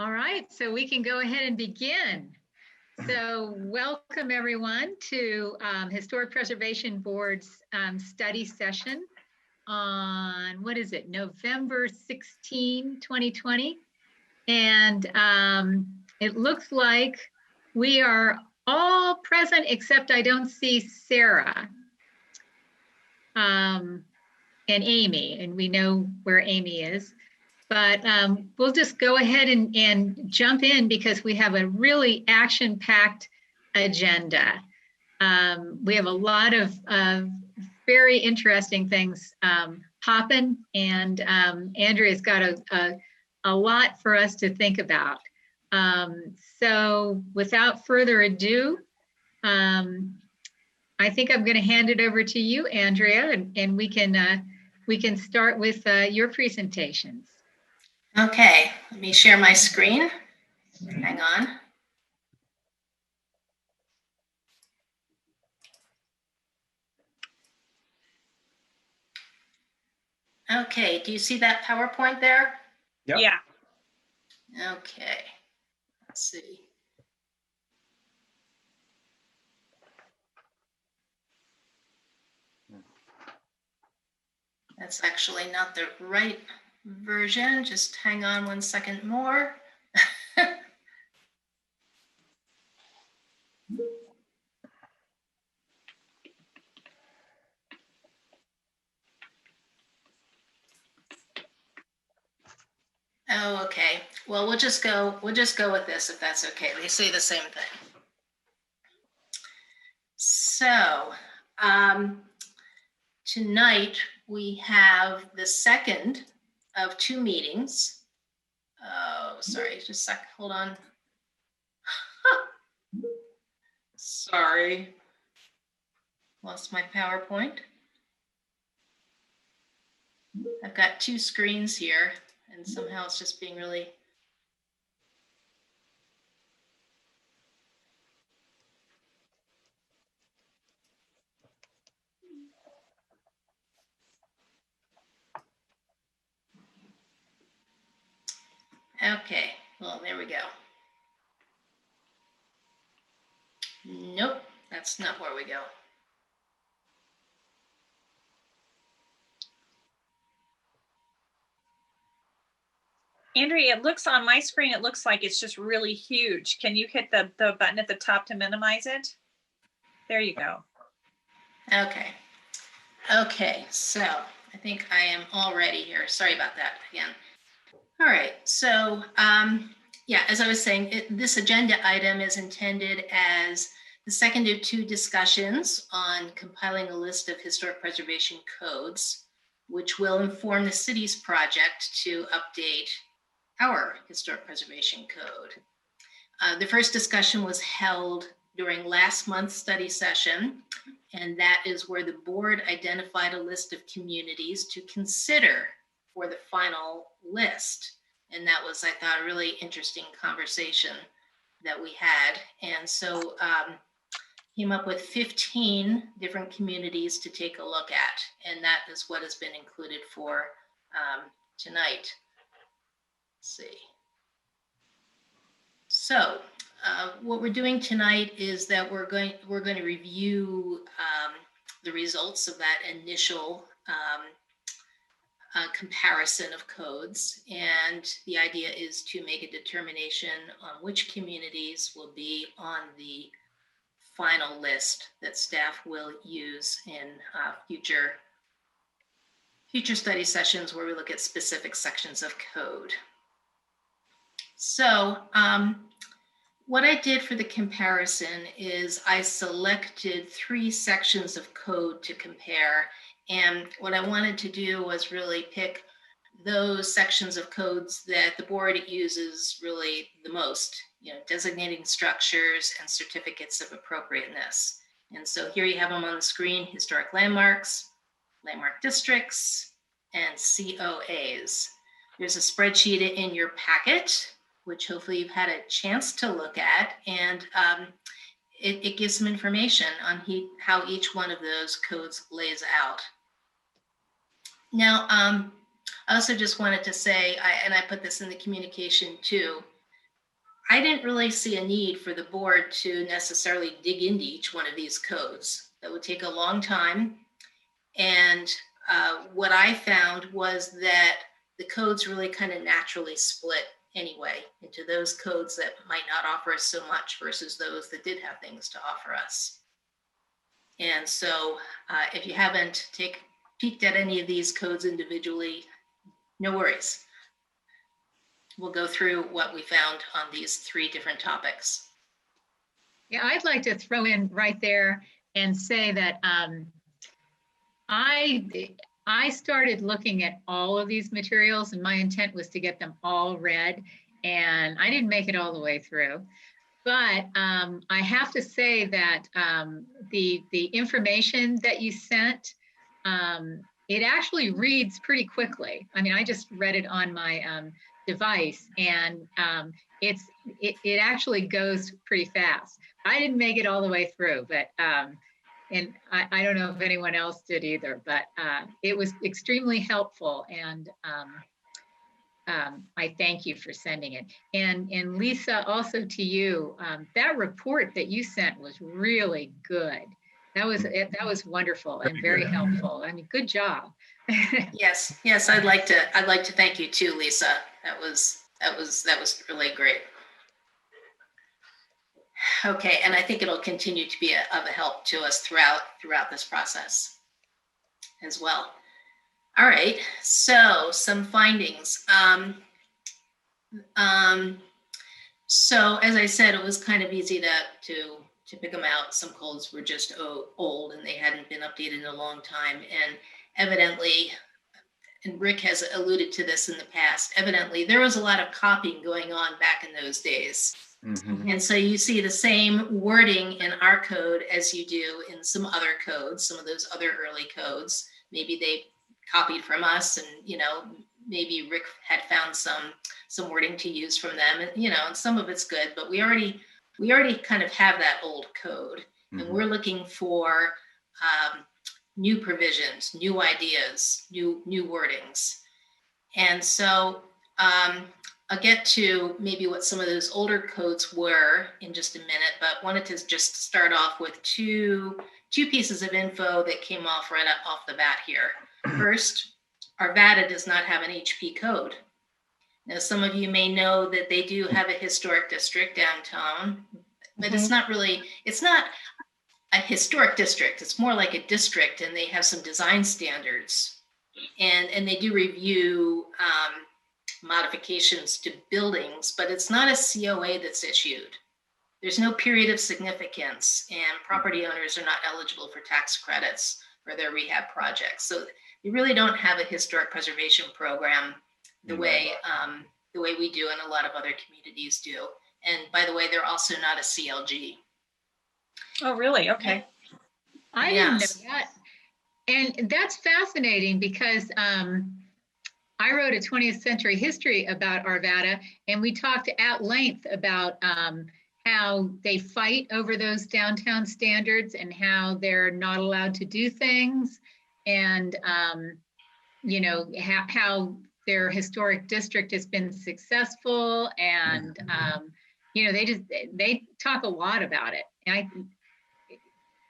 All right, so we can go ahead and begin. So welcome everyone to Historic Preservation Board's study session on, what is it, November 16, 2020. And it looks like we are all present except I don't see Sarah and Amy, and we know where Amy is. But we'll just go ahead and jump in because we have a really action-packed agenda. We have a lot of very interesting things popping, and Andrea's got a lot for us to think about. So without further ado, I think I'm going to hand it over to you, Andrea, and we can start with your presentations. Okay, let me share my screen. Hang on. Okay, do you see that PowerPoint there? Yep. Yeah. Okay, let's see. That's actually not the right version. Just hang on 1 second more. Oh, okay. Well, we'll just go with this if that's okay. They say the same thing. So tonight we have the second of 2 meetings. Oh, sorry, just a sec, hold on. Sorry, lost my PowerPoint. I've got 2 screens here and somehow it's just being really. Okay, well, there we go. Nope, that's not where we go. Andrea, it looks on my screen, it looks like it's just really huge. Can you hit the button at the top to minimize it? There you go. Okay. Okay, so I think I am all ready here. Sorry about that again. All right, so yeah, as I was saying, this agenda item is intended as the second of 2 discussions on compiling a list of historic preservation codes, which will inform the city's project to update our historic preservation code. The first discussion was held during last month's study session, and that is where the board identified a list of communities to consider for the final list. And that was, I thought, a really interesting conversation that we had. And so came up with 15 different communities to take a look at. And that is what has been included for tonight. Let's see. So what we're doing tonight is that we're going to review the results of that initial comparison of codes, and the idea is to make a determination on which communities will be on the final list that staff will use in future study sessions where we look at specific sections of code. So what I did for the comparison is I selected 3 sections of code to compare. And what I wanted to do was really pick those sections of codes that the board uses really the most, designating structures and certificates of appropriateness. And so here you have them on the screen: historic landmarks, landmark districts, and COAs. There's a spreadsheet in your packet, which hopefully you've had a chance to look at, and it gives some information on how each one of those codes lays out. Now, I also just wanted to say, and I put this in the communication too, I didn't really see a need for the board to necessarily dig into each one of these codes. That would take a long time. And what I found was that the codes really kind of naturally split anyway into those codes that might not offer us so much versus those that did have things to offer us. And so if you haven't peeked at any of these codes individually, no worries. We'll go through what we found on these 3 different topics. Yeah, I'd like to throw in right there and say that I started looking at all of these materials, and my intent was to get them all read, and I didn't make it all the way through. But I have to say that the information that you sent, it actually reads pretty quickly. I mean, I just read it on my device, and it actually goes pretty fast. I didn't make it all the way through, but and I don't know if anyone else did either, but it was extremely helpful, and I thank you for sending it. And Lisa, also to you, that report that you sent was really good. That was wonderful and very helpful. I mean, good job. Yes, I'd like to thank you too, Lisa. That was really great. Okay, and I think it'll continue to be of a help to us throughout this process as well. All right, so some findings. So as I said, it was kind of easy to pick them out. Some codes were just old and they hadn't been updated in a long time. And evidently, and Rick has alluded to this in the past, evidently there was a lot of copying going on back in those days. Mm-hmm. And so you see the same wording in our code as you do in some other codes, some of those other early codes. Maybe they copied from us, and maybe Rick had found some wording to use from them, and and some of it's good, but we already kind of have that old code. Mm-hmm. And we're looking for new provisions, new ideas, new wordings. And so I'll get to maybe what some of those older codes were in just a minute, but wanted to just start off with two pieces of info that came off right off the bat here. First, Arvada does not have an HP code. Now, some of you may know that they do have a historic district downtown, but mm-hmm. It's not a historic district. It's more like a district, and they have some design standards, and they do review modifications to buildings, but it's not a COA that's issued. There's no period of significance, and property owners are not eligible for tax credits for their rehab projects. So you really don't have a historic preservation program the way we do and a lot of other communities do. And by the way, they're also not a CLG. Oh, really? Okay. I didn't know that. And that's fascinating because I wrote a 20th century history about Arvada, and we talked at length about how they fight over those downtown standards and how they're not allowed to do things, and how their historic district has been successful, and they talk a lot about it. And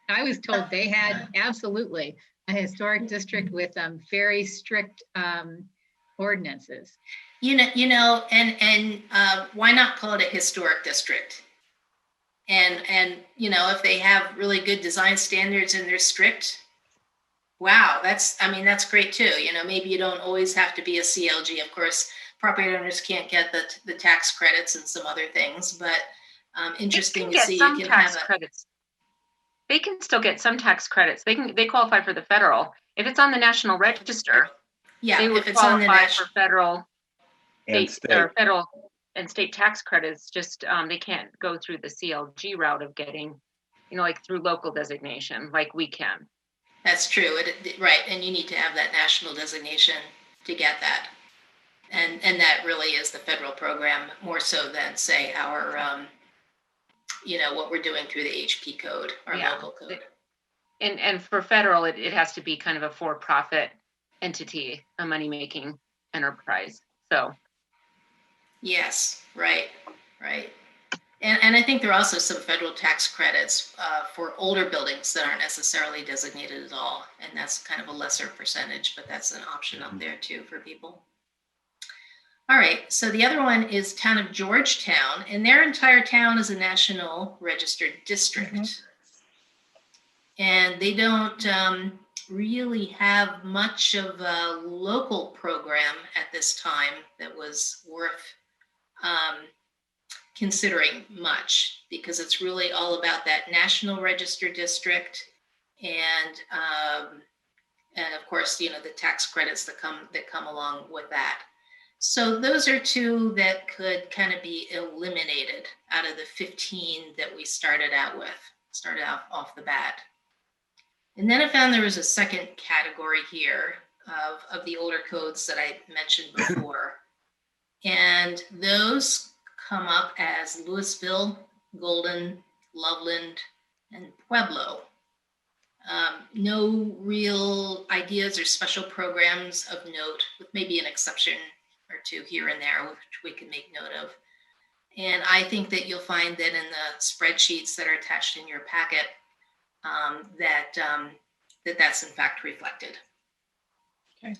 I was told they had absolutely a historic district with very strict ordinances. And why not call it a historic district? And if they have really good design standards and they're strict, wow, that's great too. Maybe you don't always have to be a CLG. Of course, property owners can't get the tax credits and some other things, but interesting to see you can have credits. They can still get some tax credits. They qualify for the federal. If it's on the National Register, they would qualify for federal, federal and state tax credits. Just they can't go through the CLG route of getting, like through local designation, like we can. That's true, right? And you need to have that national designation to get that, and that really is the federal program more so than say our, what we're doing through the HP code, our local code. And for federal, it has to be kind of a for-profit entity, a money-making enterprise. So. Yes, right. And I think there are also some federal tax credits for older buildings that aren't necessarily designated at all. And that's kind of a lesser percentage, but that's an option up there too for people. All right, so the other one is town of Georgetown, and their entire town is a national registered district. And they don't really have much of a local program at this time that was worth considering much, because it's really all about that national register district and of course, you know, the tax credits that come along with that. So those are two that could kind of be eliminated out of the 15 that we started out off the bat. And then I found there was a second category here of the older codes that I mentioned before. And those come up as Louisville, Golden, Loveland, and Pueblo. No real ideas or special programs of note, with maybe an exception or two here and there, which we can make note of. And I think that you'll find that in the spreadsheets that are attached in your packet, that's in fact reflected. Okay.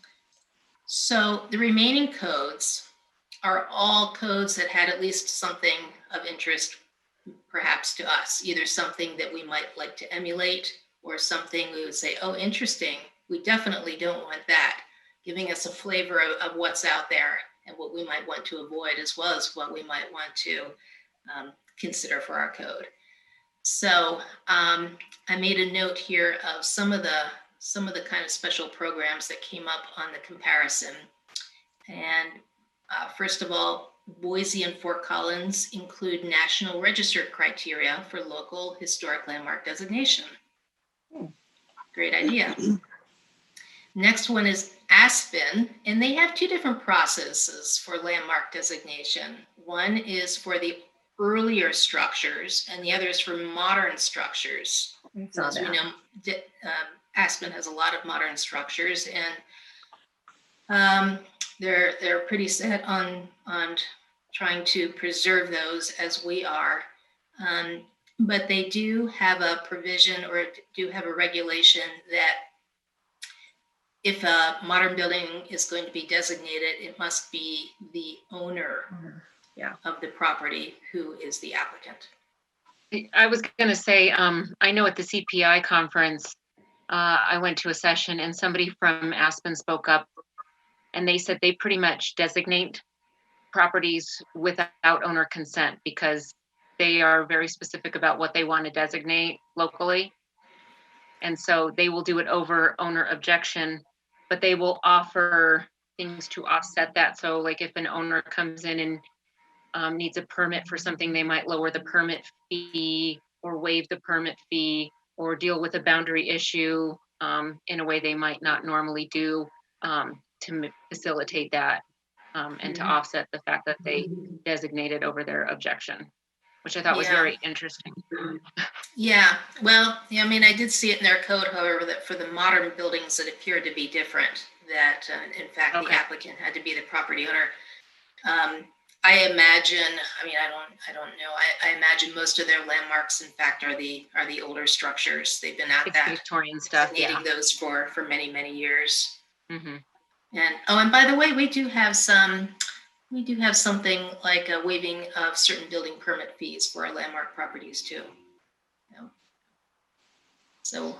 So the remaining codes are all codes that had at least something of interest, perhaps to us, either something that we might like to emulate or something we would say, oh, interesting, we definitely don't want that, giving us a flavor of what's out there and what we might want to avoid, as well as what we might want to consider for our code. So I made a note here of some of the kind of special programs that came up on the comparison. And first of all, Boise and Fort Collins include national register criteria for local historic landmark designation. Great idea. Next one is Aspen, and they have two different processes for landmark designation. One is for the earlier structures, and the other is for modern structures. As we know, Aspen has a lot of modern structures, and they're pretty set on trying to preserve those, as we are. But they do have a provision, or do have a regulation, that if a modern building is going to be designated, it must be the owner of the property who is the applicant. I was going to say, I know at the CPI conference, I went to a session and somebody from Aspen spoke up, and they said they pretty much designate properties without owner consent because they are very specific about what they want to designate locally. And so they will do it over owner objection, but they will offer things to offset that. So like if an owner comes in and needs a permit for something, they might lower the permit fee or waive the permit fee or deal with a boundary issue in a way they might not normally do to facilitate that and to offset the fact that they designated over their objection, which I thought was very interesting. Yeah, well, I mean, I did see it in their code, however, that for the modern buildings it appeared to be different, that in fact the applicant had to be the property owner. I imagine, I mean, I don't know. I imagine most of their landmarks, in fact, are the older structures. They've been at that Victorian stuff, designating those for many, many years. Mm-hmm. And by the way, we do have something like a waiving of certain building permit fees for our landmark properties too. So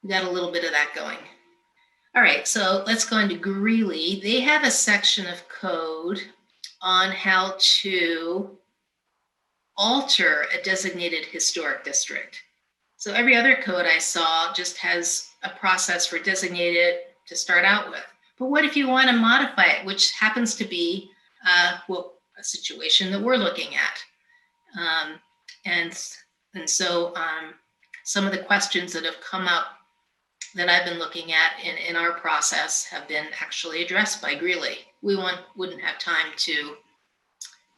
we got a little bit of that going. All right, so let's go into Greeley. They have a section of code on how to alter a designated historic district. So every other code I saw just has a process for designated to start out with. But what if you want to modify it, which happens to be a situation that we're looking at. And so some of the questions that have come up that I've been looking at in our process have been actually addressed by Greeley. We wouldn't have time to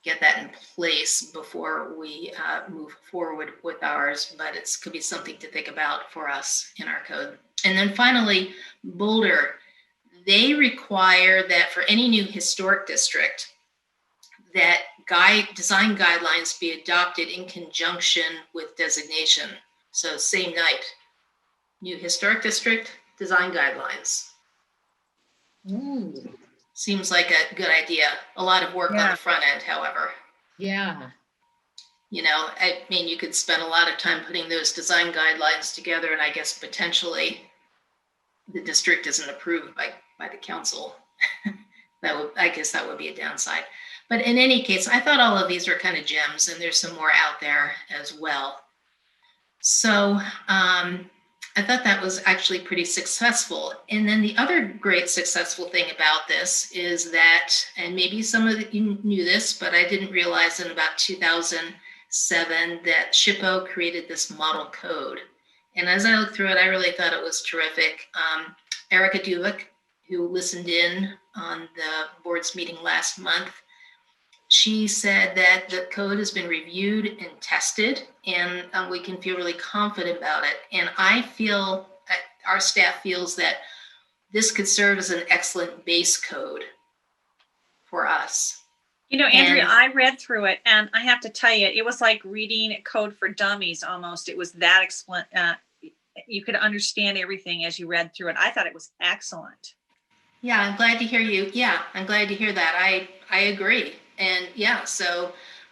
get that in place before we move forward with ours, but it could be something to think about for us in our code. And then finally, Boulder. They require that for any new historic district, that design guidelines be adopted in conjunction with designation. So same night, new historic district design guidelines. Ooh. Seems like a good idea. A lot of work on the front end, however. Yeah. You know, I mean, you could spend a lot of time putting those design guidelines together, and I guess potentially the district isn't approved by the council. I guess that would be a downside. But in any case, I thought all of these were kind of gems, and there's some more out there as well. So I thought that was actually pretty successful. And then the other great successful thing about this is that, and maybe some of you knew this, but I didn't realize in about 2007 that SHPO created this model code. And as I looked through it, I really thought it was terrific. Erica Duvik, who listened in on the board's meeting last month, she said that the code has been reviewed and tested, and we can feel really confident about it. And I feel, our staff feels that this could serve as an excellent base code for us. You know, Andrea, I read through it, and I have to tell you, it was like reading Code for Dummies almost. It was that you could understand everything as you read through it. I thought it was excellent. Yeah, I'm glad to hear you. Yeah, I'm glad to hear that. I agree. And yeah, so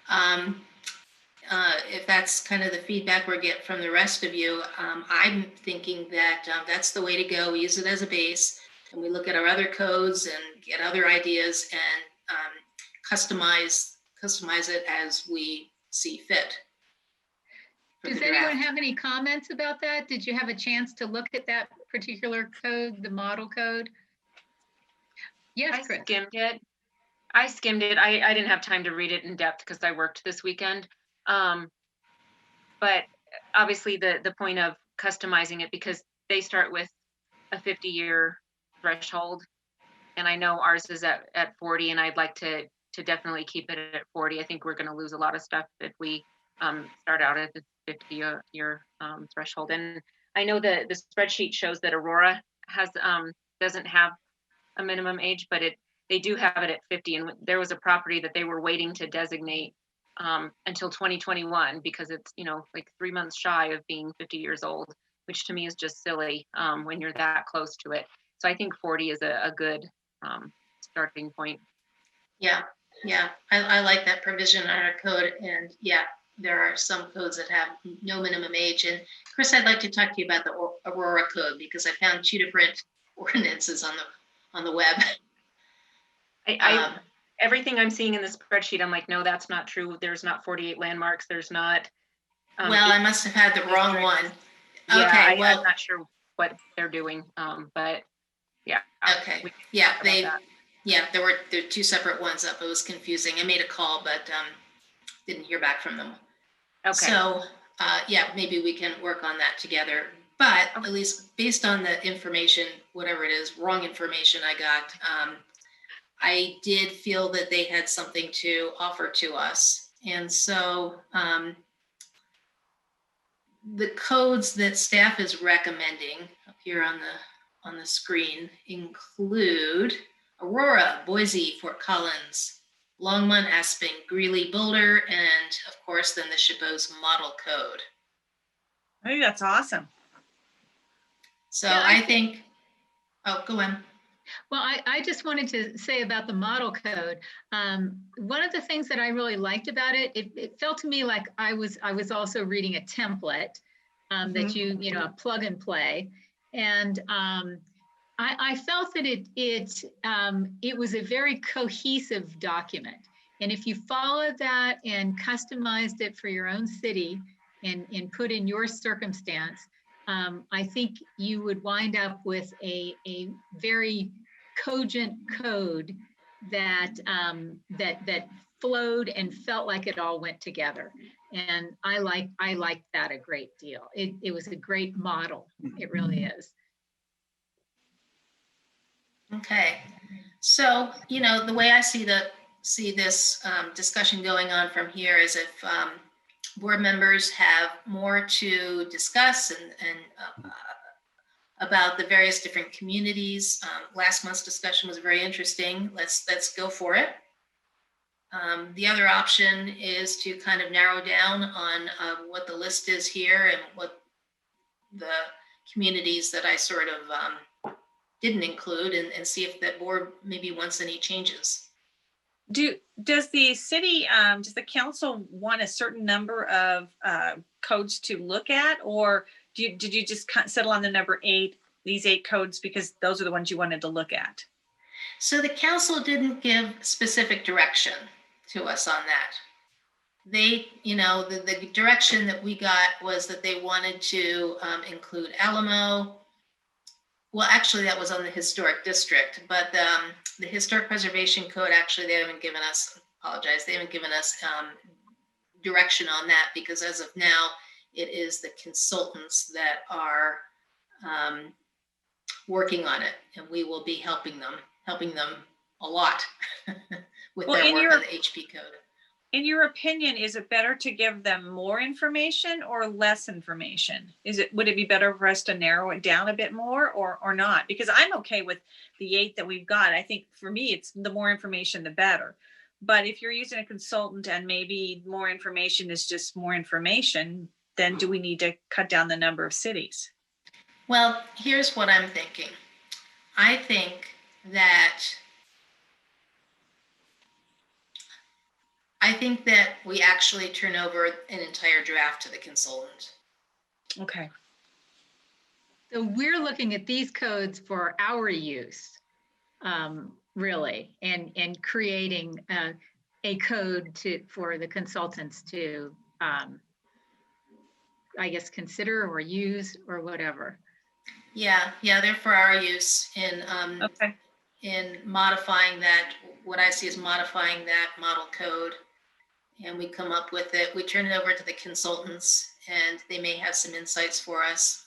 if that's kind of the feedback we're getting from the rest of you, I'm thinking that that's the way to go. We use it as a base, and we look at our other codes and get other ideas and customize it as we see fit. Does anyone have any comments about that? Did you have a chance to look at that particular code, the model code? Yes, Chris. I skimmed it. I didn't have time to read it in depth because I worked this weekend. But obviously the point of customizing it, because they start with a 50-year threshold, and I know ours is at 40, and I'd like to definitely keep it at 40. I think we're going to lose a lot of stuff if we start out at the 50-year threshold. And I know the spreadsheet shows that Aurora doesn't have a minimum age, but they do have it at 50. And there was a property that they were waiting to designate until 2021 because it's, like 3 months shy of being 50 years old, which to me is just silly when you're that close to it. So I think 40 is a good starting point. Yeah. I like that provision on our code. And yeah, there are some codes that have no minimum age. And Chris, I'd like to talk to you about the Aurora Code, because I found 2 different ordinances on the web. Everything I'm seeing in the spreadsheet, I'm like, no, that's not true. There's not 48 landmarks. There's not. Well, I must have had the wrong one. Yeah, okay, well, I'm not sure what they're doing, but yeah. Okay. Yeah, there were 2 separate ones up. It was confusing. I made a call, but didn't hear back from them. Okay. So yeah, maybe we can work on that together. But at least based on the information, whatever it is, wrong information I got, I did feel that they had something to offer to us. And so the codes that staff is recommending up here on the screen include Aurora, Boise, Fort Collins, Longmont, Aspen, Greeley, Boulder, and of course, then the SHPO's model code. I think that's awesome. So yeah, I think, go on. Well, I just wanted to say about the model code. One of the things that I really liked about it, it felt to me like I was also reading a template that you plug and play, and I felt that it was a very cohesive document. And if you followed that and customized it for your own city and put in your circumstance, I think you would wind up with a very cogent code that flowed and felt like it all went together. And I liked that a great deal. It was a great model. It really is. Okay, so the way I see this discussion going on from here is if board members have more to discuss and about the various different communities. Last month's discussion was very interesting. Let's go for it. The other option is to kind of narrow down on what the list is here and what the communities that I sort of didn't include, and see if the board maybe wants any changes. Does the city, does the council want a certain number of codes to look at, or did you just settle on the number 8, these 8 codes, because those are the ones you wanted to look at? So the council didn't give specific direction to us on that. They, the direction that we got was that they wanted to include Alamo. Well, actually, that was on the historic district, but the historic preservation code, actually, they haven't given us, they haven't given us direction on that, because as of now, it is the consultants that are working on it, and we will be helping them a lot with their work on the HP code. In your opinion, is it better to give them more information or less information? Would it be better for us to narrow it down a bit more, or not? Because I'm okay with the 8 that we've got. I think for me, it's the more information, the better. But if you're using a consultant and maybe more information is just more information, then do we need to cut down the number of cities? Well, here's what I'm thinking. I think that we actually turn over an entire draft to the consultant. Okay. So we're looking at these codes for our use, really, and creating a code for the consultants to, I guess, consider or use or whatever. Yeah, they're for our use in okay. In modifying that. What I see is modifying that model code, and we come up with it. We turn it over to the consultants, and they may have some insights for us.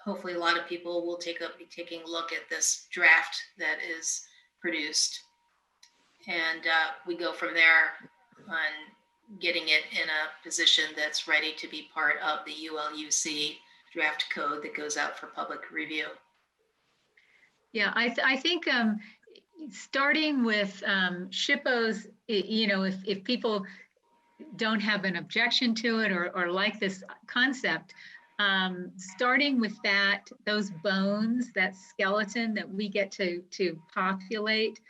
Hopefully, a lot of people will be taking a look at this draft that is produced, and we go from there on getting it in a position that's ready to be part of the ULUC draft code that goes out for public review. Yeah, I think starting with SHPOs, if people don't have an objection to it or like this concept, starting with those bones, that skeleton that we get to populate,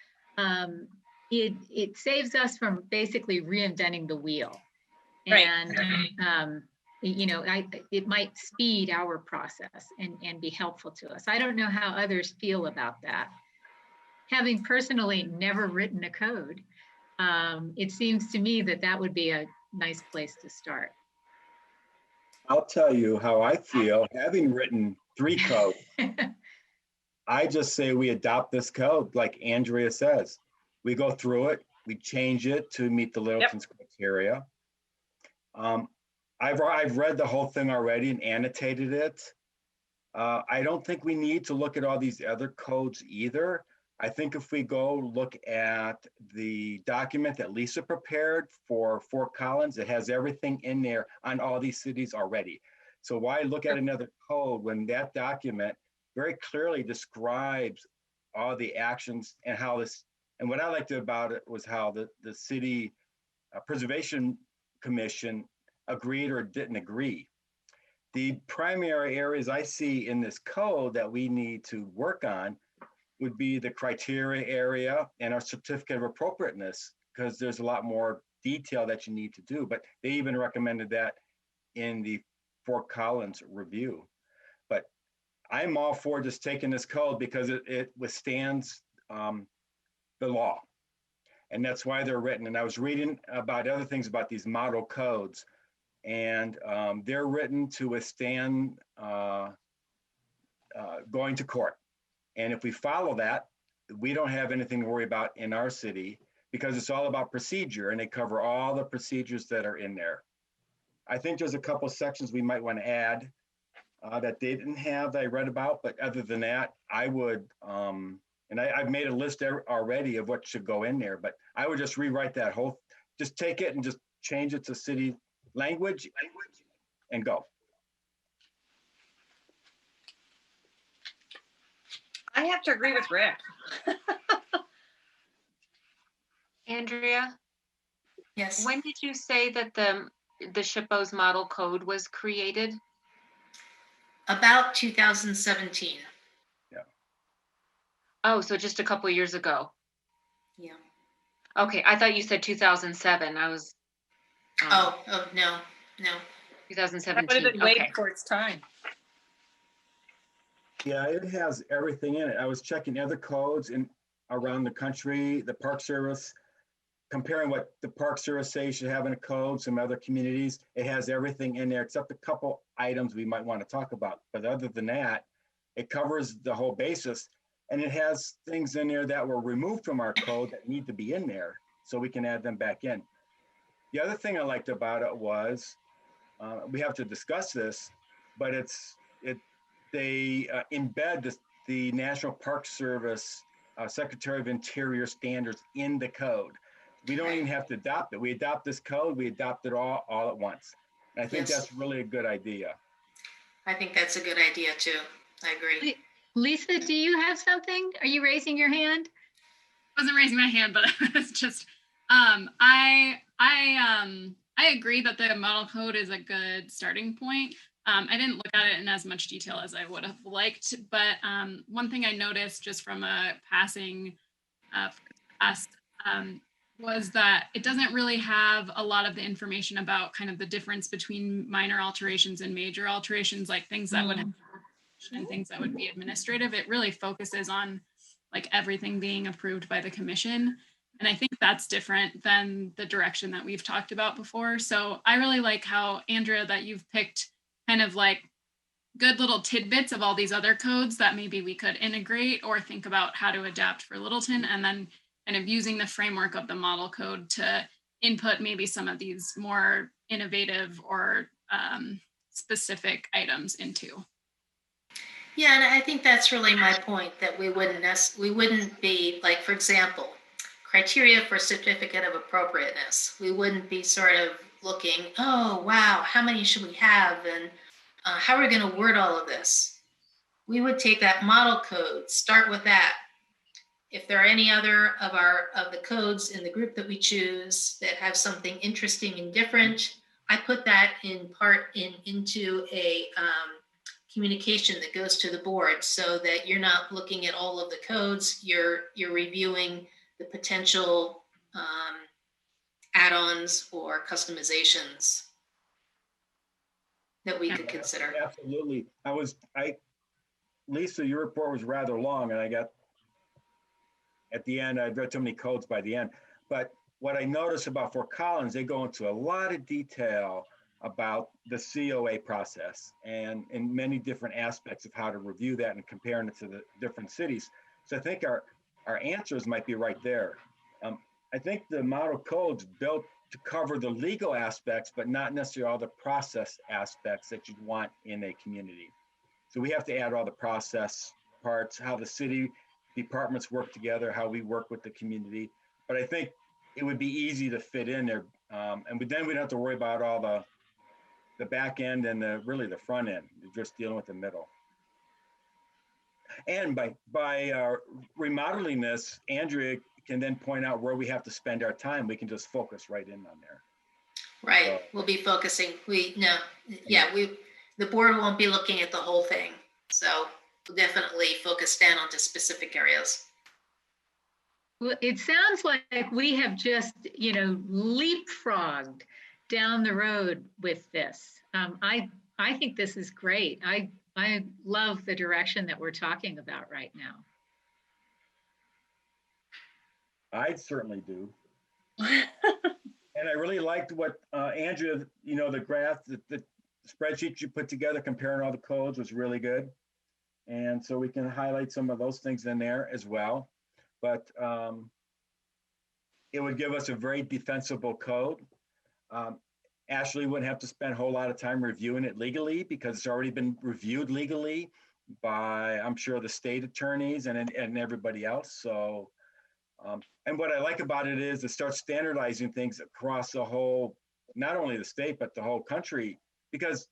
it saves us from basically reinventing the wheel. Right. And it might speed our process and be helpful to us. I don't know how others feel about that. Having personally never written a code, it seems to me that would be a nice place to start. I'll tell you how I feel, having written 3 codes. I just say we adopt this code, like Andrea says. We go through it, we change it to meet the Littleton's criteria. I've read the whole thing already and annotated it. I don't think we need to look at all these other codes either. I think if we go look at the document that Lisa prepared for Fort Collins, it has everything in there on all these cities already. So why look at another code when that document very clearly describes all the actions and how this, and what I liked about it was how the city preservation commission agreed or didn't agree. The primary areas I see in this code that we need to work on would be the criteria area and our certificate of appropriateness, because there's a lot more detail that you need to do, but they even recommended that in the Fort Collins review. But I'm all for just taking this code because it withstands the law. And that's why they're written. And I was reading about other things about these model codes, and they're written to withstand going to court. And if we follow that, we don't have anything to worry about in our city, because it's all about procedure, and they cover all the procedures that are in there. I think there's a couple of sections we might want to add that they didn't have that I read about, but other than that, I would, and I've made a list already of what should go in there, but I would just rewrite that whole, just take it and just change it to city language and go. I have to agree with Rick. Andrea? Yes. When did you say that the SHPO's model code was created? About 2017. Yeah. Oh, so just a couple of years ago. Yeah. Okay, I thought you said 2007. I was. No. 2017. 2017. That would have been waiting Okay. for its time. Yeah, it has everything in it. I was checking other codes around the country, the Park Service, comparing what the Park Service says you should have in a code, some other communities. It has everything in there except a couple items we might want to talk about. But other than that, it covers the whole basis. And it has things in there that were removed from our code that need to be in there so we can add them back in. The other thing I liked about it was, we have to discuss this, but they embed the National Park Service Secretary of Interior standards in the code. We don't even have to adopt it. We adopt this code, we adopt it all at once. And I think that's really a good idea. I think that's a good idea too. I agree. Lisa, do you have something? Are you raising your hand? I wasn't raising my hand, but it's just, I agree that the model code is a good starting point. I didn't look at it in as much detail as I would have liked, but one thing I noticed just from a passing was that it doesn't really have a lot of the information about kind of the difference between minor alterations and major alterations, like things that would have and things that would be administrative. It really focuses on like everything being approved by the commission. And I think that's different than the direction that we've talked about before. So I really like how, Andrea, that you've picked kind of like good little tidbits of all these other codes that maybe we could integrate or think about how to adapt for Littleton, and then kind of using the framework of the model code to input maybe some of these more innovative or specific items into. Yeah, and I think that's really my point, that we wouldn't be like, for example, criteria for certificate of appropriateness. We wouldn't be sort of looking, oh, wow, how many should we have? And how are we going to word all of this? We would take that model code, start with that. If there are any other of the codes in the group that we choose that have something interesting and different, I put that in part into a communication that goes to the board, so that you're not looking at all of the codes, you're reviewing the potential add-ons or customizations that we could consider. Absolutely. Lisa, your report was rather long, and at the end, I've read too many codes by the end. But what I noticed about Fort Collins, they go into a lot of detail about the COA process and in many different aspects of how to review that and comparing it to the different cities. So I think our answers might be right there. I think the model code's built to cover the legal aspects, but not necessarily all the process aspects that you'd want in a community. So we have to add all the process parts, how the city departments work together, how we work with the community. But I think it would be easy to fit in there. And then we don't have to worry about all the back end and really the front end. You're just dealing with the middle. And by remodeling this, Andrea can then point out where we have to spend our time. We can just focus right in on there. Right. So, we'll be focusing. The board won't be looking at the whole thing. So we'll definitely focus down onto specific areas. Well, it sounds like we have just, leapfrogged down the road with this. I think this is great. I love the direction that we're talking about right now. I certainly do. And I really liked what Andrea, the graph, the spreadsheet you put together comparing all the codes was really good. And so we can highlight some of those things in there as well. But it would give us a very defensible code. Ashley wouldn't have to spend a whole lot of time reviewing it legally because it's already been reviewed legally by, I'm sure, the state attorneys and everybody else. So, and what I like about it is it starts standardizing things across the whole, not only the state, but the whole country, because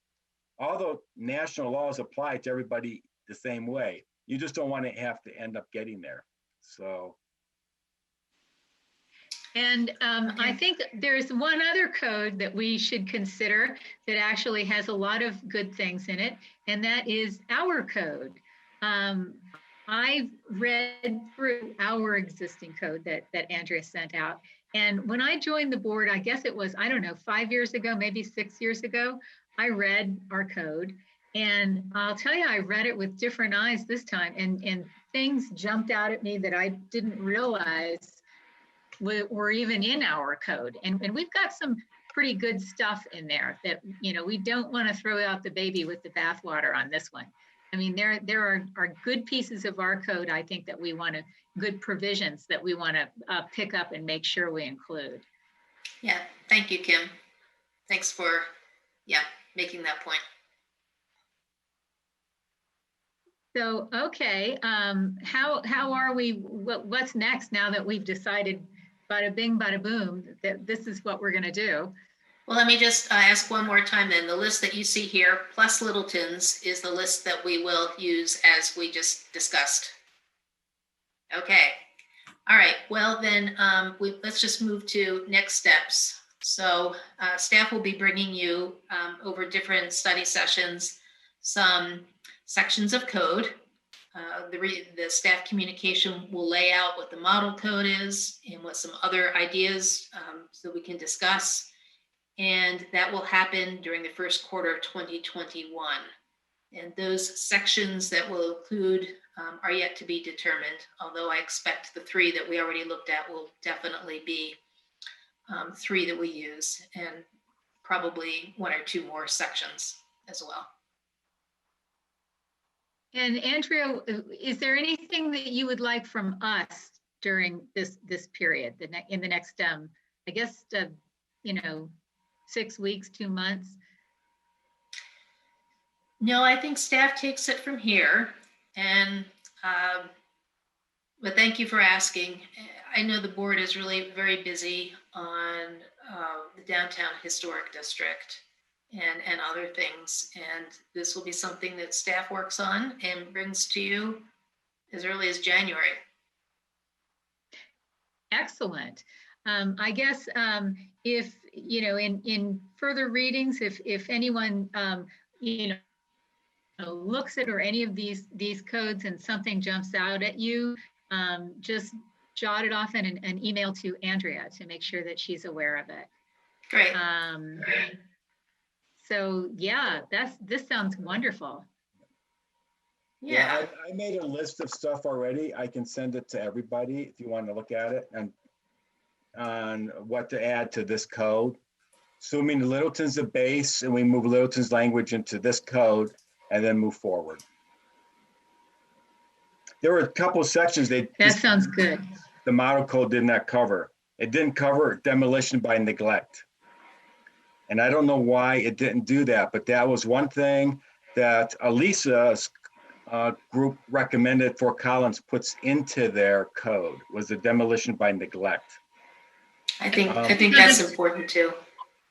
all the national laws apply to everybody the same way. You just don't want to have to end up getting there. So. And I think there's one other code that we should consider that actually has a lot of good things in it, and that is our code. I've read through our existing code that Andrea sent out. And when I joined the board, I guess it was, I don't know, 5 years ago, maybe 6 years ago, I read our code. And I'll tell you, I read it with different eyes this time, and things jumped out at me that I didn't realize were even in our code. And we've got some pretty good stuff in there that, you know, we don't want to throw out the baby with the bathwater on this one. I mean, there are good pieces of our code, I think, that we want to, good provisions that we want to pick up and make sure we include. Yeah, thank you, Kim. Thanks for, making that point. So, okay, how are we, what's next now that we've decided, bada bing, bada boom, that this is what we're gonna do? Well, let me just ask one more time then. The list that you see here, plus Littleton's, is the list that we will use as we just discussed. Okay, all right, well then, let's just move to next steps. So staff will be bringing you over different study sessions, some sections of code. The staff communication will lay out what the model code is and what some other ideas so we can discuss. And that will happen during the first quarter of 2021. And those sections that will include are yet to be determined, although I expect the 3 that we already looked at will definitely be 3 that we use, and probably 1 or 2 more sections as well. And Andrea, is there anything that you would like from us during this period, in the next, I guess, 6 weeks, 2 months? No, I think staff takes it from here. And, but thank you for asking. I know the board is really very busy on the downtown historic district and other things. And this will be something that staff works on and brings to you as early as January. Excellent. I guess if, in further readings, if anyone, looks at or any of these codes and something jumps out at you, just jot it off in an email to Andrea to make sure that she's aware of it. Great. So yeah, this sounds wonderful. Yeah. I made a list of stuff already. I can send it to everybody if you want to look at it and on what to add to this code. Assuming Littleton's the base and we move Littleton's language into this code and then move forward. There were a couple of sections that sounds good. The model code did not cover. It didn't cover demolition by neglect. And I don't know why it didn't do that, but that was one thing that Elisa's group recommended Fort Collins puts into their code, was the demolition by neglect. I think that's important too.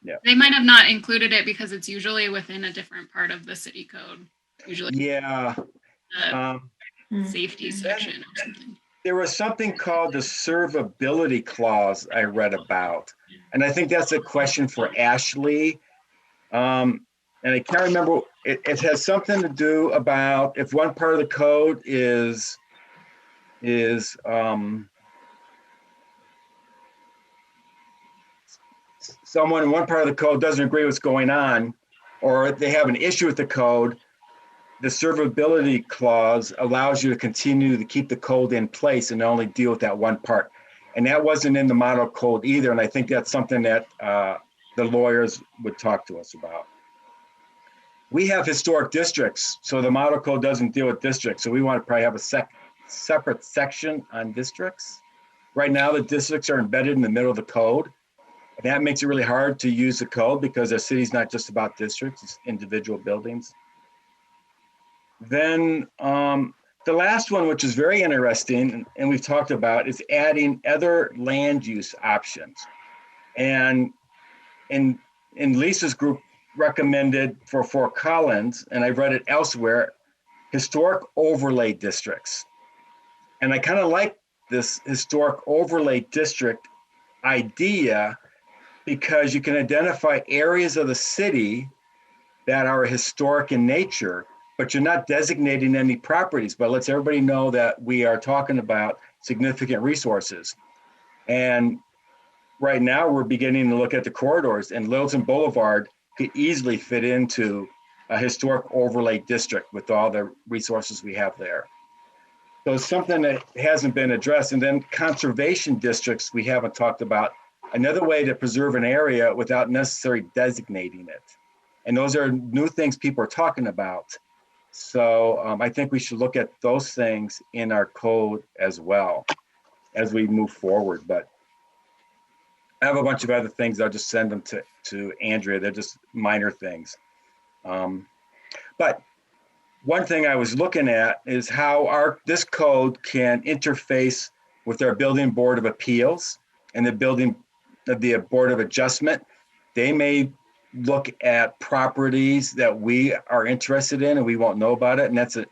Yeah. They might have not included it because it's usually within a different part of the city code. Usually. Yeah. Safety section or something. There was something called the servability clause I read about. And I think that's a question for Ashley. And I can't remember, it has something to do about if one part of the code is someone in one part of the code doesn't agree with what's going on, or they have an issue with the code, the servability clause allows you to continue to keep the code in place and only deal with that one part. And that wasn't in the model code either. And I think that's something that the lawyers would talk to us about. We have historic districts, so the model code doesn't deal with districts. So we want to probably have a separate section on districts. Right now, the districts are embedded in the middle of the code. And that makes it really hard to use the code because a city's not just about districts, it's individual buildings. Then the last one, which is very interesting, and we've talked about, is adding other land use options. And in Lisa's group recommended for Fort Collins, and I've read it elsewhere, historic overlay districts. And I kind of like this historic overlay district idea because you can identify areas of the city that are historic in nature, but you're not designating any properties, but lets everybody know that we are talking about significant resources. And right now we're beginning to look at the corridors, and Littleton Boulevard could easily fit into a historic overlay district with all the resources we have there. So it's something that hasn't been addressed. And then conservation districts we haven't talked about. Another way to preserve an area without necessarily designating it. And those are new things people are talking about. So I think we should look at those things in our code as well as we move forward. But I have a bunch of other things. I'll just send them to Andrea. They're just minor things. But one thing I was looking at is how this code can interface with our Building Board of Appeals and the Board of Adjustment. They may look at properties that we are interested in and we won't know about it. And that's a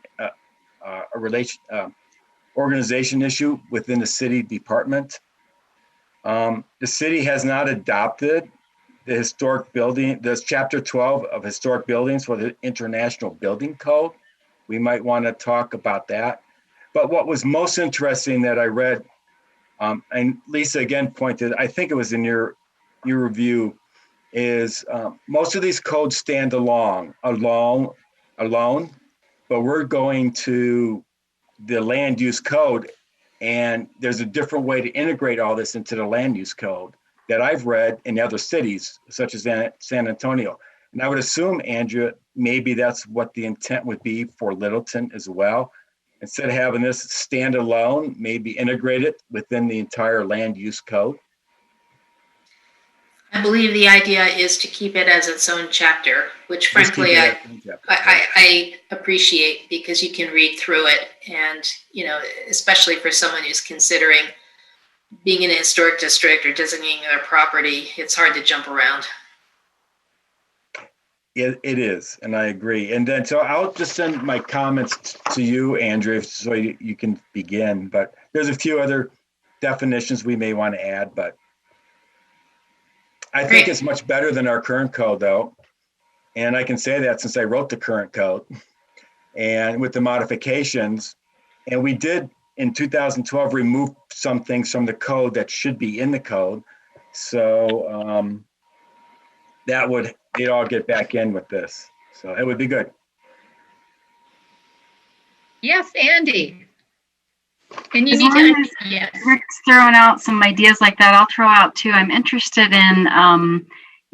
organization issue within the city department. The city has not adopted the historic building, there's chapter 12 of historic buildings for the International Building Code. We might want to talk about that. But what was most interesting that I read, and Lisa again pointed, I think it was in your review, is most of these codes stand alone, but we're going to the land use code, and there's a different way to integrate all this into the land use code that I've read in other cities, such as San Antonio. And I would assume, Andrea, maybe that's what the intent would be for Littleton as well. Instead of having this stand alone, maybe integrate it within the entire land use code. I believe the idea is to keep it as its own chapter, which frankly I appreciate, because you can read through it, and especially for someone who's considering being in a historic district or designating their property, it's hard to jump around. It is, and I agree. And then so I'll just send my comments to you, Andrea, so you can begin. But there's a few other definitions we may want to add, but I think it's much better than our current code, though. And I can say that since I wrote the current code and with the modifications. And we did, in 2012, remove some things from the code that should be in the code. So that would, they'd all get back in with this. So it would be good. Yes, Andy. And yes. Rick's throwing out some ideas like that, I'll throw out too. I'm interested in,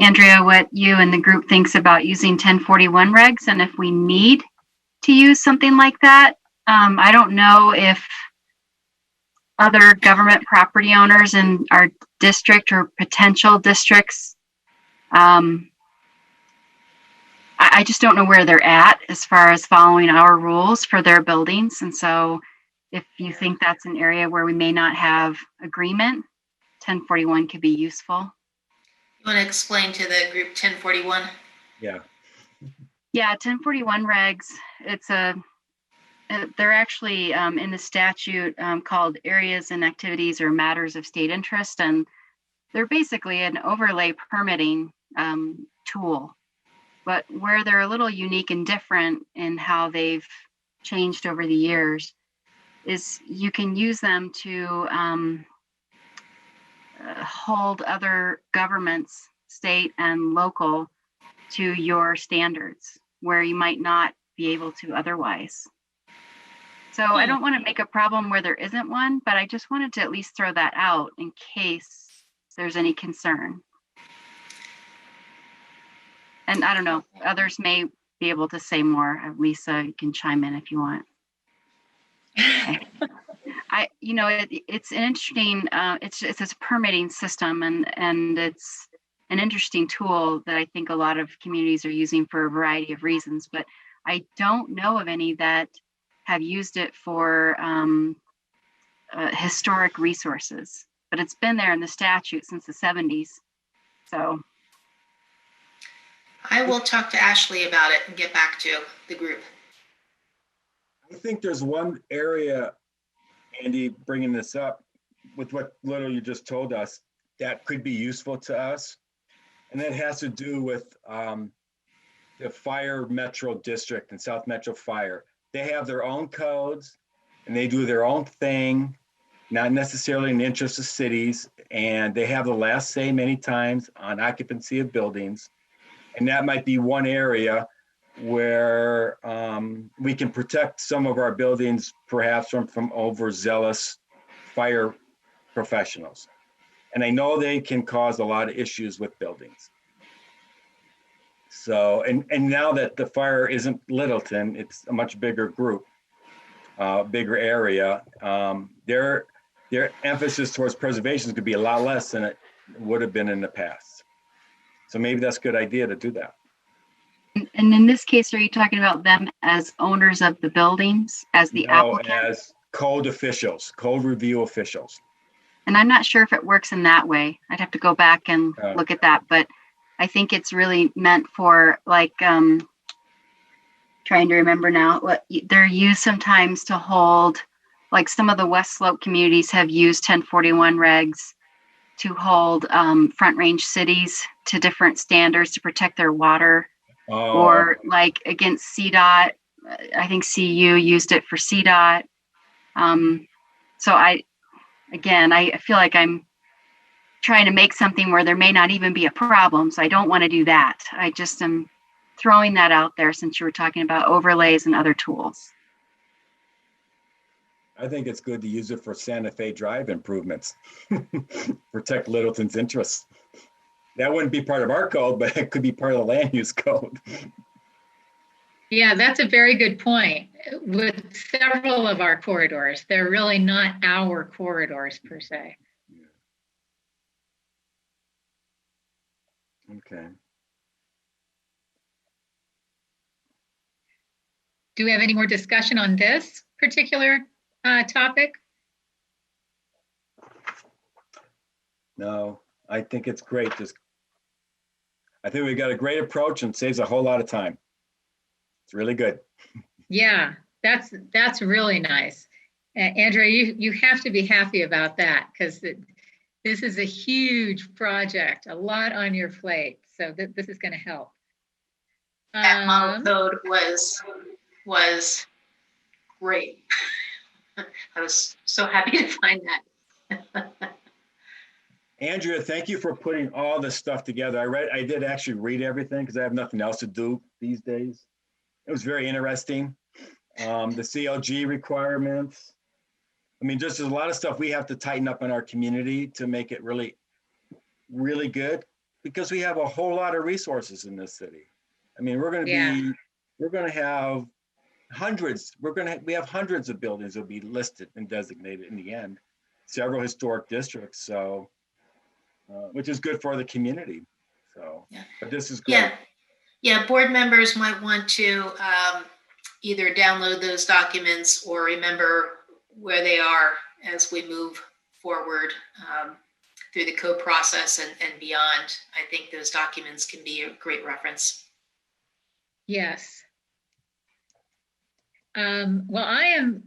Andrea, what you and the group thinks about using 1041 regs, and if we need to use something like that. I don't know if other government property owners in our district or potential districts, I just don't know where they're at as far as following our rules for their buildings. And so if you think that's an area where we may not have agreement, 1041 could be useful. You want to explain to the group 1041? Yeah. Yeah, 1041 regs, they're actually in the statute called areas and activities or matters of state interest. And they're basically an overlay permitting tool, but where they're a little unique and different in how they've changed over the years is you can use them to hold other governments, state and local, to your standards where you might not be able to otherwise. So I don't want to make a problem where there isn't one, but I just wanted to at least throw that out in case there's any concern. And I don't know, others may be able to say more. Lisa, you can chime in if you want. Okay. It's an interesting, it's this permitting system, and it's an interesting tool that I think a lot of communities are using for a variety of reasons, but I don't know of any that have used it for historic resources, but it's been there in the statute since the 70s. So I will talk to Ashley about it and get back to the group. I think there's one area, Andy, bringing this up with what little you just told us. that could be useful to us. And that has to do with the Fire Metro District and South Metro Fire. They have their own codes and they do their own thing, not necessarily in the interest of cities. And they have the last say many times on occupancy of buildings. And that might be one area where we can protect some of our buildings, perhaps from overzealous fire professionals. And I know they can cause a lot of issues with buildings. So, and now that the fire isn't Littleton, it's a much bigger group, bigger area. Their emphasis towards preservation could be a lot less than it would have been in the past. So maybe that's a good idea to do that. And in this case, are you talking about them as owners of the buildings, as the applicant? As code officials, code review officials. And I'm not sure if it works in that way. I'd have to go back and look at that, but I think it's really meant for like, trying to remember now, what they're used sometimes to hold, like some of the West Slope communities have used 1041 regs to hold Front Range cities to different standards to protect their water. Or like against CDOT, I think CU used it for CDOT. So I feel like I'm trying to make something where there may not even be a problem. So I don't want to do that. I just am throwing that out there since you were talking about overlays and other tools. I think it's good to use it for Santa Fe Drive improvements, protect Littleton's interests. That wouldn't be part of our code, but it could be part of the land use code. Yeah, that's a very good point. With several of our corridors, they're really not our corridors per se. Okay. Do we have any more discussion on this particular topic? No, I think it's great. I think we got a great approach and saves a whole lot of time. It's really good. Yeah, that's really nice. Andrea, you have to be happy about that because this is a huge project, a lot on your plate. So this is going to help. That model code was great. I was so happy to find that. Andrea, thank you for putting all this stuff together. I did actually read everything because I have nothing else to do these days. It was very interesting. The CLG requirements. I mean, just there's a lot of stuff we have to tighten up in our community to make it really, really good because we have a whole lot of resources in this city. I mean, we're going to have hundreds. We have hundreds of buildings that will be listed and designated in the end. Several historic districts. So. Which is good for the community. So, but this is great. Yeah. Board members might want to either download those documents or remember where they are as we move forward through the code process and beyond. I think those documents can be a great reference. Yes. Well, I am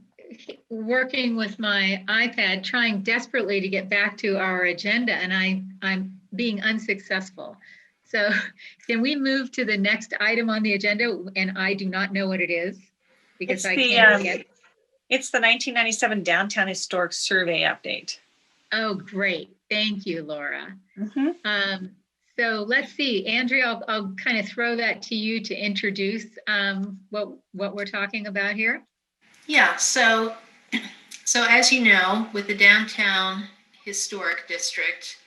working with my iPad, trying desperately to get back to our agenda, and I'm being unsuccessful. So can we move to the next item on the agenda? And I do not know what it is because I can't get. It's the 1997 Downtown Historic Survey update. Oh, great. Thank you, Laura. Mm-hmm. So let's see, Andrea, I'll kind of throw that to you to introduce what we're talking about here. Yeah, so as you know, with the Downtown Historic District,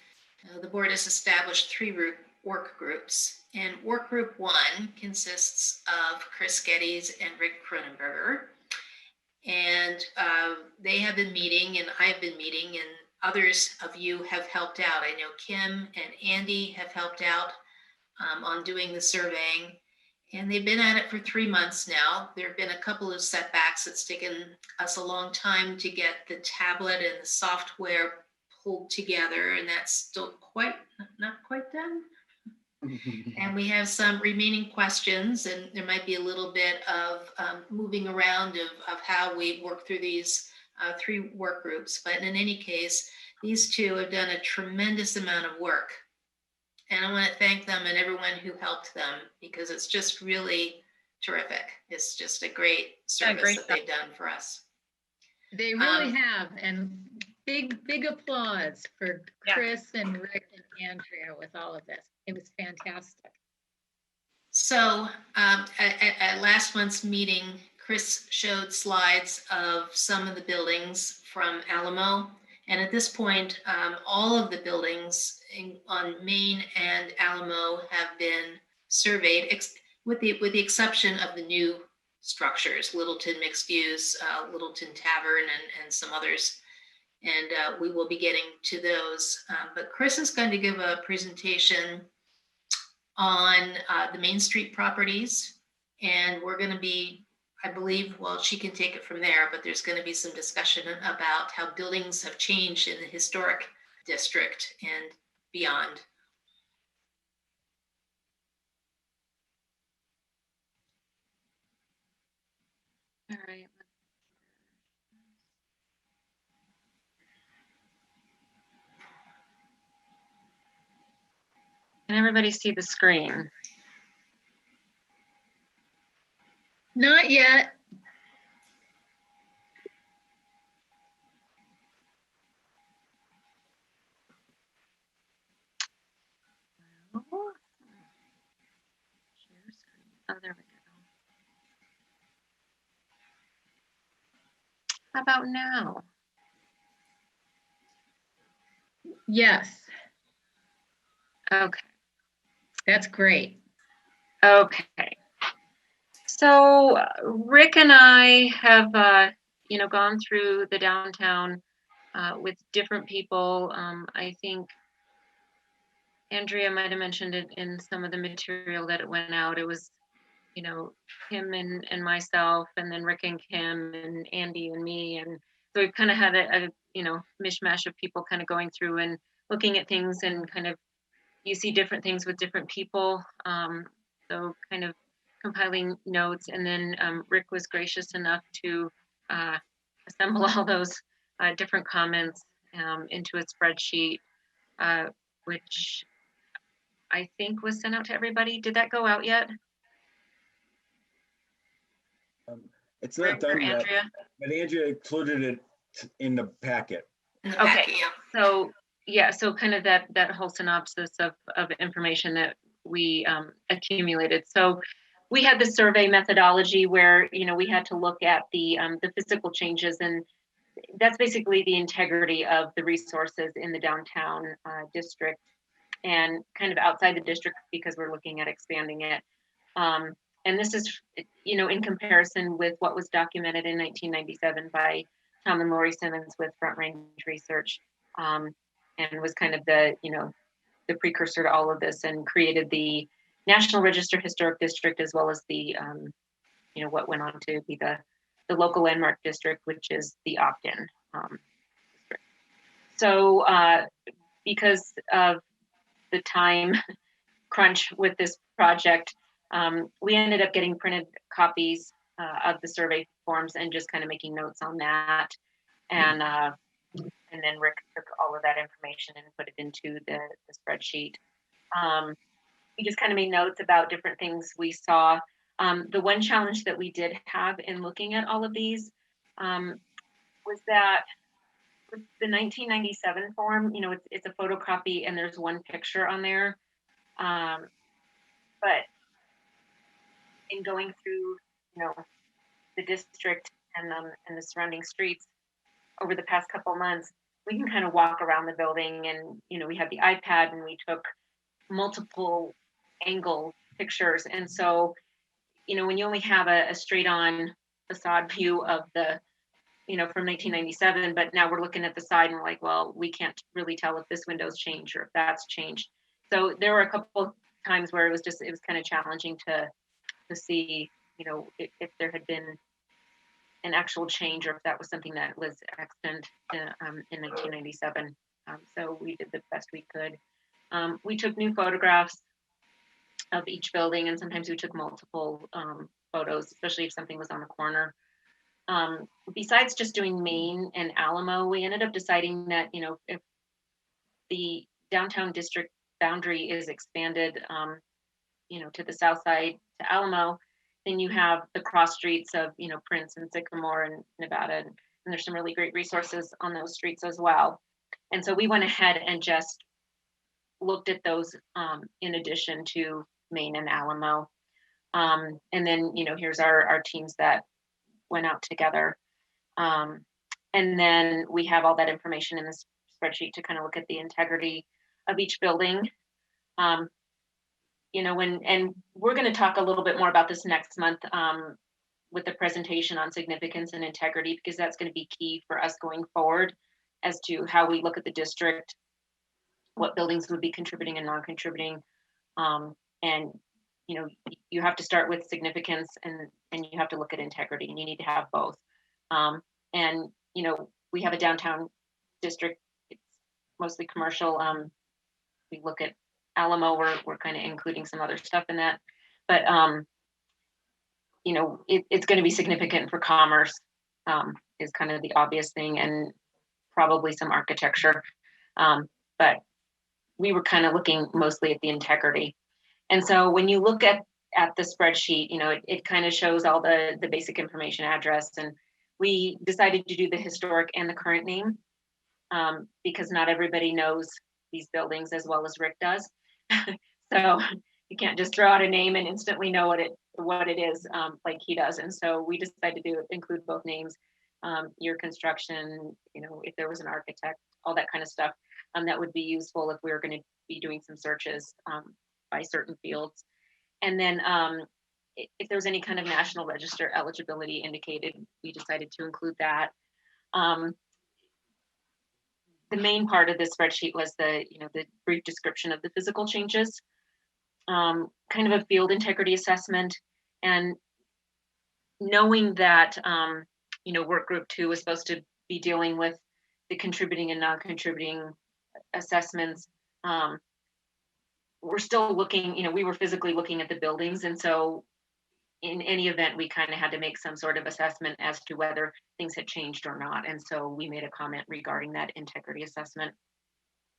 the board has established 3 work groups. And work group 1 consists of Chris Geddes and Rick Cronenberger. And they have been meeting and I've been meeting and others of you have helped out. I know Kim and Andy have helped out on doing the surveying. And they've been at it for 3 months now. There have been a couple of setbacks. It's taken us a long time to get the tablet and the software pulled together, and that's still not quite done. And we have some remaining questions, and there might be a little bit of moving around of how we work through these 3 work groups, but in any case, these 2 have done a tremendous amount of work. And I want to thank them and everyone who helped them, because it's just really terrific. It's just a great service that they've done for us. They really have, and big applause for Chris and Rick and Andrea with all of this. It was fantastic. So at last month's meeting, Chris showed slides of some of the buildings from Alamo. And at this point, all of the buildings on Main and Alamo have been surveyed, with the exception of the new structures, Littleton Mixed Use, Littleton Tavern, and some others. And we will be getting to those. But Chris is going to give a presentation on the Main Street properties. And we're going to be, I believe, well, she can take it from there, but there's going to be some discussion about how buildings have changed in the historic district and beyond. All right. Can everybody see the screen? Not yet. Share screen. Oh, there we go. How about now? Yes. Okay. That's great. Okay. So Rick and I have, gone through the downtown with different people. I think Andrea might have mentioned it in some of the material that it went out. It was, him and myself, and then Rick and Kim and Andy and me. And so we've kind of had a mishmash of people kind of going through and looking at things, and kind of, you see different things with different people. So kind of compiling notes, and then Rick was gracious enough to assemble all those different comments into a spreadsheet, which I think was sent out to everybody. Did that go out yet? It's not Rick done yet, Andrea? but Andrea included it in the packet. Okay, so yeah, so kind of that whole synopsis of information that we accumulated. So we had the survey methodology where, we had to look at the physical changes, and that's basically the integrity of the resources in the downtown district and kind of outside the district, because we're looking at expanding it. And this is, in comparison with what was documented in 1997 by Tom and Lori Simmons with Front Range Research, and was kind of the precursor to all of this, and created the National Register Historic District, as well as the, what went on to be the local landmark district, which is the opt-in district. So because of the time crunch with this project, we ended up getting printed copies of the survey forms and just kind of making notes on that. And then Rick took all of that information and put it into the spreadsheet. We just kind of made notes about different things we saw. The one challenge that we did have in looking at all of these was that with the 1997 form, it's a photocopy and there's one picture on there. But in going through, the district and the surrounding streets over the past couple months, we can kind of walk around the building, and, we had the iPad and we took multiple angle pictures. And so, when you only have a straight on facade view of the, from 1997, but now we're looking at the side and we're like, well, we can't really tell if this window's changed or if that's changed. So there were a couple times where it was kind of challenging to see, if there had been an actual change, or if that was something that was extant in 1997. So we did the best we could. We took new photographs of each building, and sometimes we took multiple photos, especially if something was on the corner. besides just doing Main and Alamo, we ended up deciding that, if the downtown district boundary is expanded, to the south side to Alamo, then you have the cross streets of, Prince and Sycamore and Nevada. And there's some really great resources on those streets as well. And so we went ahead and just looked at those in addition to Main and Alamo. And then, here's our teams that went out together. And then we have all that information in this spreadsheet to kind of look at the integrity of each building. And we're going to talk a little bit more about this next month with the presentation on significance and integrity, because that's going to be key for us going forward as to how we look at the district, what buildings would be contributing and non-contributing. And, you have to start with significance and you have to look at integrity, and you need to have both. And, we have a downtown district, it's mostly commercial. We look at Alamo, we're kind of including some other stuff in that, but it's going to be significant for commerce, is kind of the obvious thing, and probably some architecture, but we were kind of looking mostly at the integrity. And so when you look at the spreadsheet, it kind of shows all the basic information, address, and we decided to do the historic and the current name, because not everybody knows these buildings as well as Rick does. So you can't just throw out a name and instantly know what it is, like he does. And so we decided to include both names, year construction, if there was an architect, all that kind of stuff, that would be useful if we were going to be doing some searches by certain fields. And then if there was any kind of National Register eligibility indicated, we decided to include that. The main part of this spreadsheet was the brief description of the physical changes, kind of a field integrity assessment, and knowing that work group 2 was supposed to be dealing with the contributing and non-contributing assessments. We're still looking, we were physically looking at the buildings, and so in any event, we kind of had to make some sort of assessment as to whether things had changed or not. And so we made a comment regarding that integrity assessment.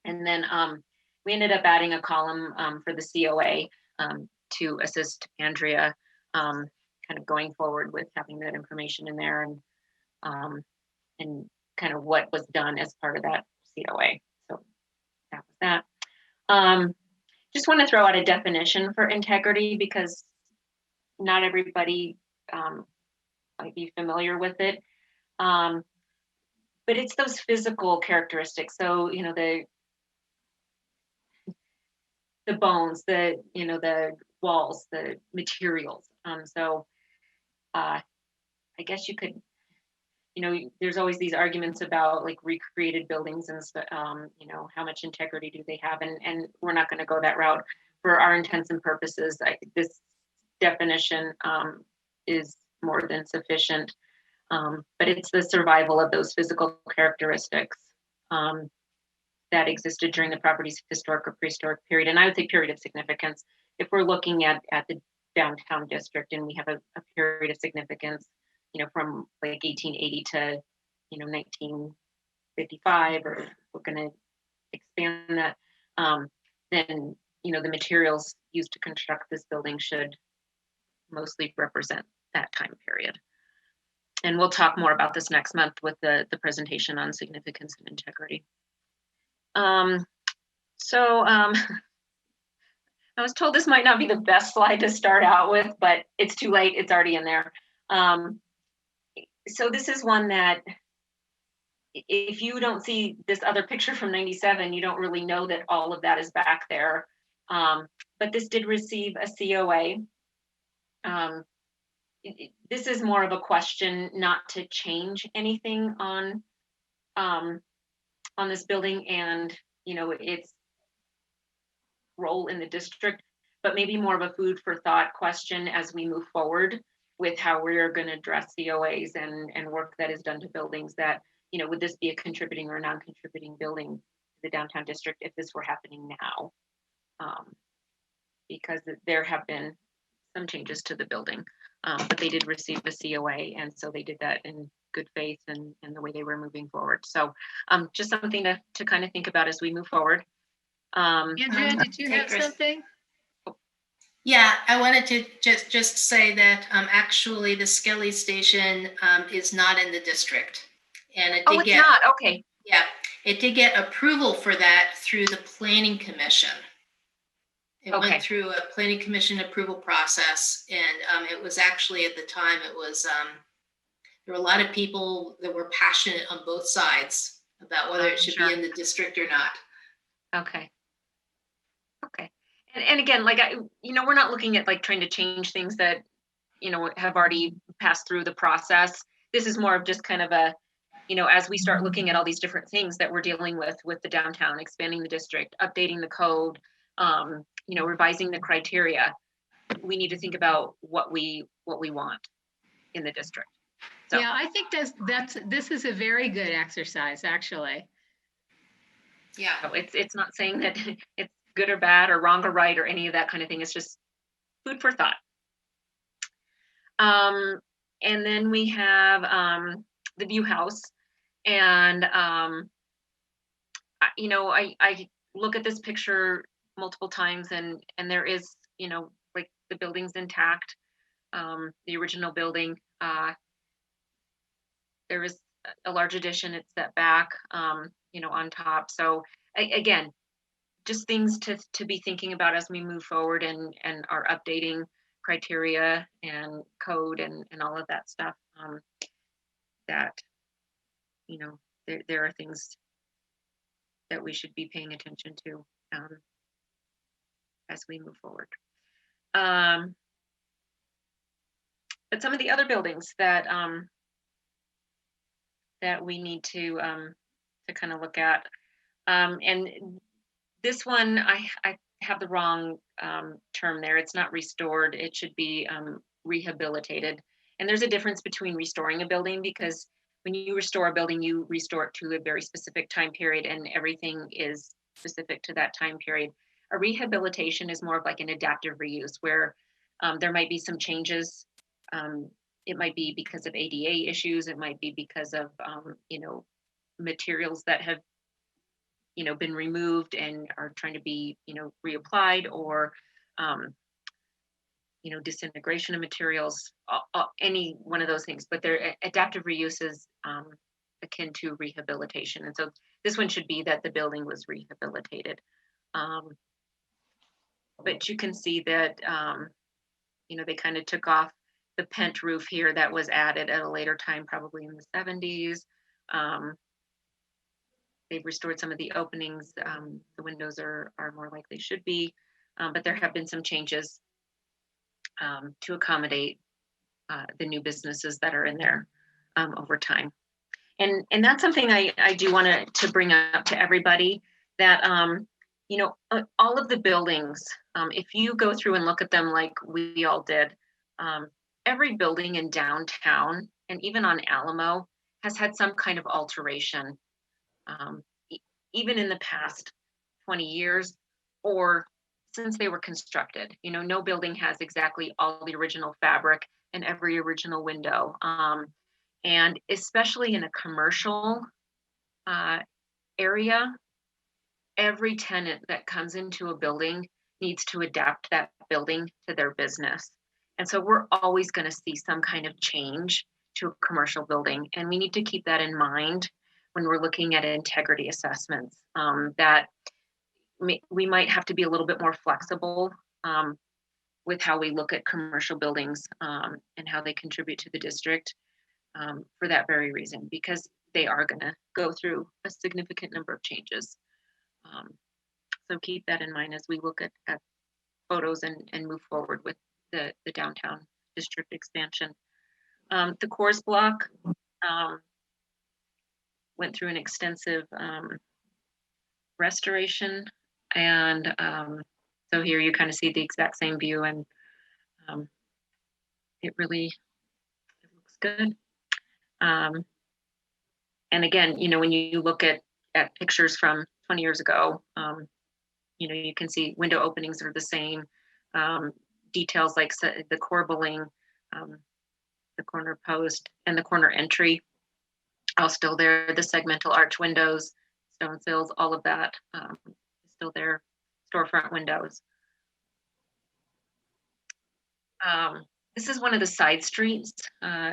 And then we ended up adding a column for the COA to assist Andrea kind of going forward with having that information in there, and kind of what was done as part of that COA. So that was that. Just want to throw out a definition for integrity, because not everybody might be familiar with it. But it's those physical characteristics. So, the bones, the walls, the materials. So I guess you could, there's always these arguments about like recreated buildings and how much integrity do they have? And we're not going to go that route. For our intents and purposes, this definition is more than sufficient, but it's the survival of those physical characteristics that existed during the property's historic or prehistoric period. And I would say period of significance. If we're looking at the downtown district and we have a period of significance, from like 1880 to 1955, or we're going to expand that, then the materials used to construct this building should mostly represent that time period. And we'll talk more about this next month with the presentation on significance and integrity. I was told this might not be the best slide to start out with, but it's too late, it's already in there. So this is one that if you don't see this other picture from 97, you don't really know that all of that is back there. But this did receive a COA. This is more of a question not to change anything on this building and its role in the district, but maybe more of a food for thought question as we move forward with how we're going to address COAs and work that is done to buildings that, would this be a contributing or non-contributing building to the downtown district if this were happening now? Because there have been some changes to the building. but they did receive a COA, and so they did that in good faith and the way they were moving forward. So just something to kind of think about as we move forward. Andrea, did you have something? Yeah, I wanted to just say that actually the Skelly station is not in the district, and it did not okay. Yeah, it did get approval for that through the Planning Commission. It went through a Planning Commission approval process, and it was actually at the time it was there were a lot of people that were passionate on both sides about whether it should be in the district or not. Okay. And again, like, we're not looking at like trying to change things that, have already passed through the process. This is more of just kind of a, as we start looking at all these different things that we're dealing with the downtown, expanding the district, updating the code, revising the criteria, we need to think about what we want in the district. So. Yeah, I think this is a very good exercise, actually. Yeah. So it's not saying that it's good or bad or wrong or right or any of that kind of thing. It's just food for thought. And then we have the View House, and I look at this picture multiple times, and there is, like, the building's intact, the original building. There is a large addition. It's set back, on top. So again, just things to be thinking about as we move forward and are updating criteria and code and all of that stuff. That, there are things that we should be paying attention to as we move forward. But some of the other buildings that we need to kind of look at, and this one, I have the wrong term there. It's not restored. It should be rehabilitated. And there's a difference between restoring a building, because when you restore a building, you restore it to a very specific time period, and everything is specific to that time period. A rehabilitation is more of like an adaptive reuse, where there might be some changes. It might be because of ADA issues. It might be because of, materials that have, been removed and are trying to be, reapplied, or, disintegration of materials, any one of those things. But their adaptive reuse is akin to rehabilitation. And so this one should be that the building was rehabilitated. But you can see that, they kind of took off the pent roof here that was added at a later time, probably in the 70s. They've restored some of the openings. The windows are more like they should be, but there have been some changes to accommodate the new businesses that are in there over time. And that's something I do want to bring up to everybody, that, all of the buildings, if you go through and look at them like we all did, every building in downtown and even on Alamo has had some kind of alteration, even in the past 20 years or since they were constructed. No building has exactly all the original fabric and every original window. And especially in a commercial area, every tenant that comes into a building needs to adapt that building to their business. And so we're always going to see some kind of change to a commercial building. And we need to keep that in mind when we're looking at integrity assessments, that we might have to be a little bit more flexible with how we look at commercial buildings and how they contribute to the district for that very reason, because they are going to go through a significant number of changes. So keep that in mind as we look at photos and move forward with the downtown district expansion. The Coors block went through an extensive restoration, and so here you kind of see the exact same view, and it looks good. And again, when you look at pictures from 20 years ago, you can see window openings are the same. Details like the corbelling, the corner post and the corner entry, all still there. The segmental arch windows, stone sills, all of that is still there. Storefront windows. This is one of the side streets,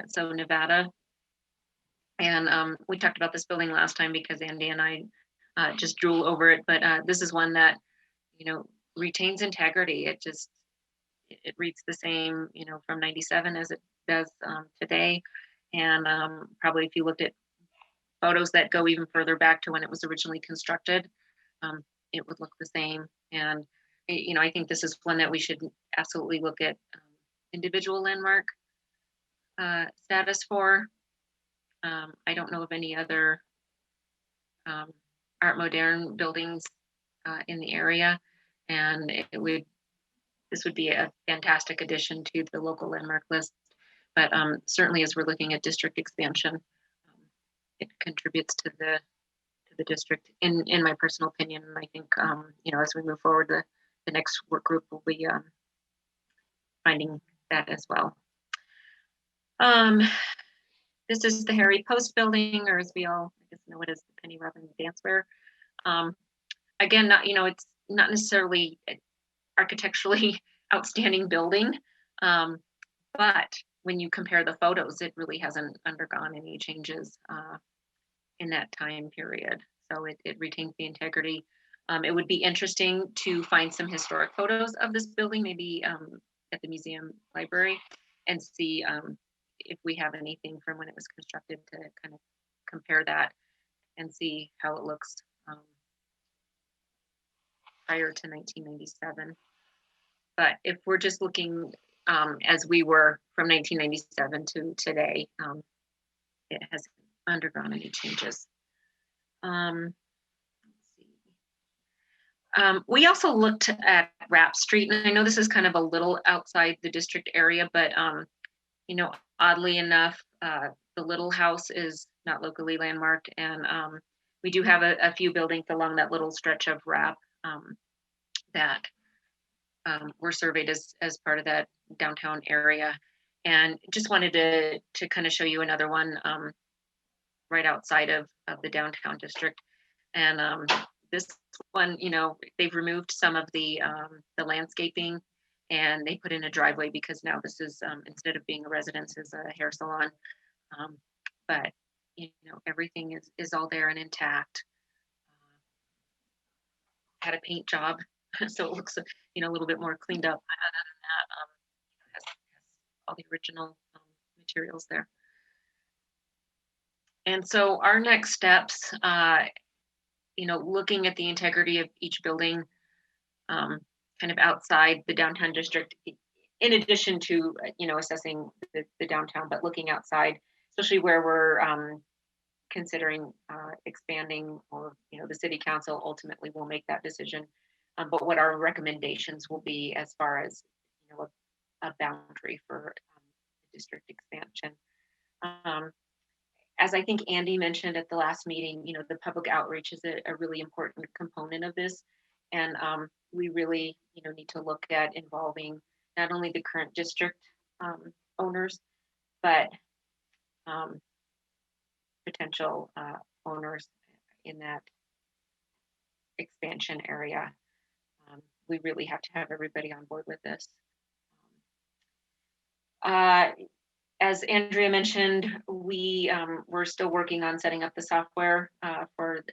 so Nevada. And we talked about this building last time because Andy and I just drool over it, but this is one that, retains integrity. It reads the same, from 97 as it does today. And probably if you looked at photos that go even further back to when it was originally constructed, it would look the same. And, I think this is one that we should absolutely look at individual landmark status for. I don't know of any other art moderne buildings in the area, and this would be a fantastic addition to the local landmark list. But certainly, as we're looking at district expansion, it contributes to the district, in my personal opinion. And I think as we move forward, the next work group will be finding that as well. This is the Harry Post building, or as we all I guess know it as the Penny Robin Dancewear. Again, it's not necessarily architecturally outstanding building, but when you compare the photos, it really hasn't undergone any changes in that time period. So it retains the integrity. It would be interesting to find some historic photos of this building, maybe at the museum library, and see if we have anything from when it was constructed to kind of compare that and see how it looks prior to 1997. But if we're just looking as we were from 1997 to today, it hasn't undergone any changes. Let's see. We also looked at Rapp Street, and I know this is kind of a little outside the district area, but oddly enough, the Little House is not locally landmarked, and we do have a few buildings along that little stretch of Rapp that were surveyed as part of that downtown area. And just wanted to kind of show you another one right outside of the downtown district. And this one, they've removed some of the landscaping, and they put in a driveway because now this is, instead of being a residence, is a hair salon. But everything is all there and intact. Had a paint job, so it looks a little bit more cleaned up. Other than that, has all the original materials there. And so our next steps, looking at the integrity of each building, kind of outside the downtown district, in addition to assessing the downtown, but looking outside, especially where we're considering expanding, or the city council ultimately will make that decision. But what our recommendations will be as far as a boundary for district expansion. As I think Andy mentioned at the last meeting, the public outreach is a really important component of this. And we really, need to look at involving not only the current district owners, but potential owners in that expansion area. We really have to have everybody on board with this. As Andrea mentioned, we're still working on setting up the software for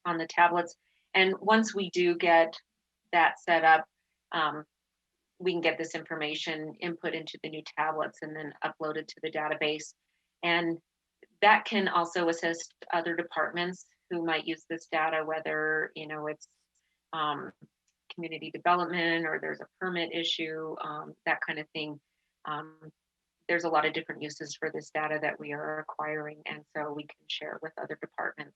on the tablets. And once we do get that set up, we can get this information input into the new tablets and then uploaded to the database. And that can also assist other departments who might use this data, whether it's community development or there's a permit issue, that kind of thing. There's a lot of different uses for this data that we are acquiring, and so we can share with other departments.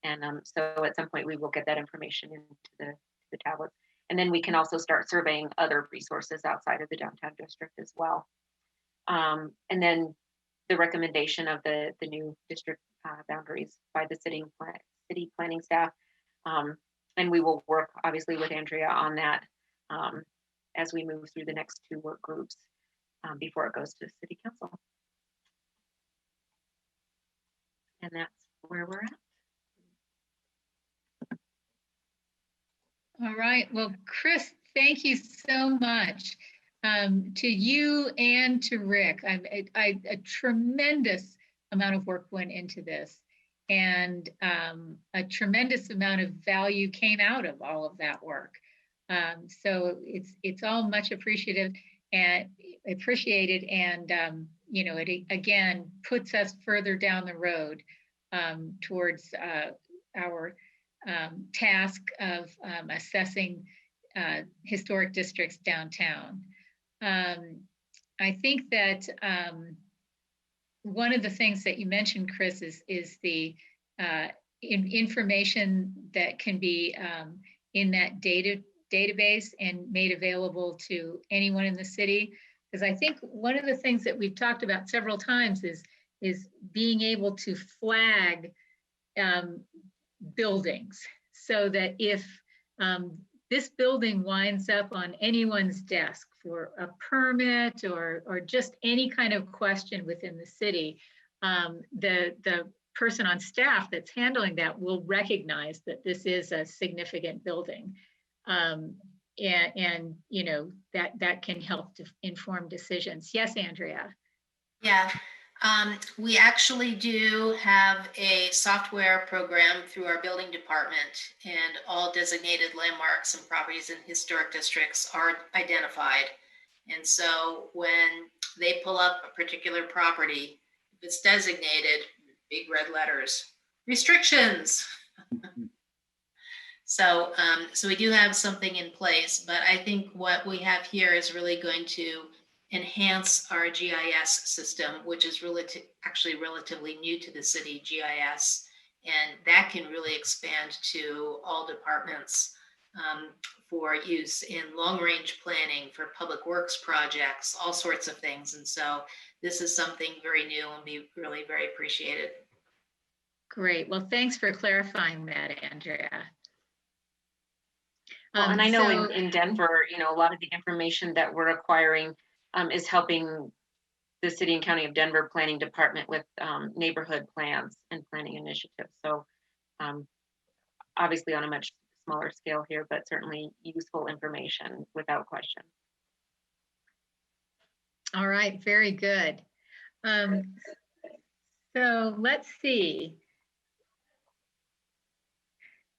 And so at some point we will get that information into the tablets, and then we can also start surveying other resources outside of the downtown district as well. And then the recommendation of the new district boundaries by the city planning staff, and we will work obviously with Andrea on that as we move through the next two work groups. before it goes to City Council. And that's where we're at. All right. Well, Chris, thank you so much to you and to Rick. A tremendous amount of work went into this, and a tremendous amount of value came out of all of that work. So it's all much appreciated, and you know, it again puts us further down the road towards our task of assessing historic districts downtown. I think that one of the things that you mentioned, Chris, is the information that can be in that database and made available to anyone in the city. Because I think one of the things that we've talked about several times is being able to flag buildings, so that if this building winds up on anyone's desk for a permit or just any kind of question within the city, the person on staff that's handling that will recognize that this is a significant building, and you know that can help to inform decisions. Yes, Andrea. Yeah. We actually do have a software program through our building department, and all designated landmarks and properties in historic districts are identified. And so when they pull up a particular property, if it's designated, big red letters, restrictions. So we do have something in place, but I think what we have here is really going to enhance our GIS system, which is actually relatively new to the city, GIS, and that can really expand to all departments for use in long-range planning, for public works projects, all sorts of things. And so this is something very new and be really very appreciated. Great. Well, thanks for clarifying that, Andrea. Well, and I know in Denver, you know, a lot of the information that we're acquiring is helping the City and County of Denver Planning Department with neighborhood plans and planning initiatives. So obviously on a much smaller scale here, but certainly useful information without question. All right, very good. So let's see.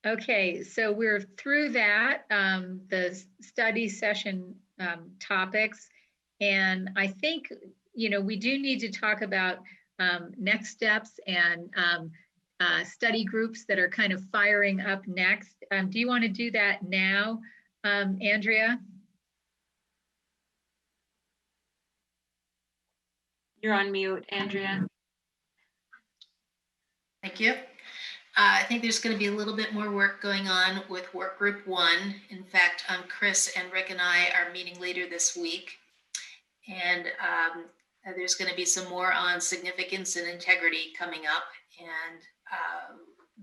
Okay, so we're through that, the study session topics. And I think, you know, we do need to talk about next steps and study groups that are kind of firing up next. Do you want to do that now, Andrea? You're on mute, Andrea. Thank you. I think there's going to be a little bit more work going on with work group 1. In fact, Chris and Rick and I are meeting later this week. And there's going to be some more on significance and integrity coming up. And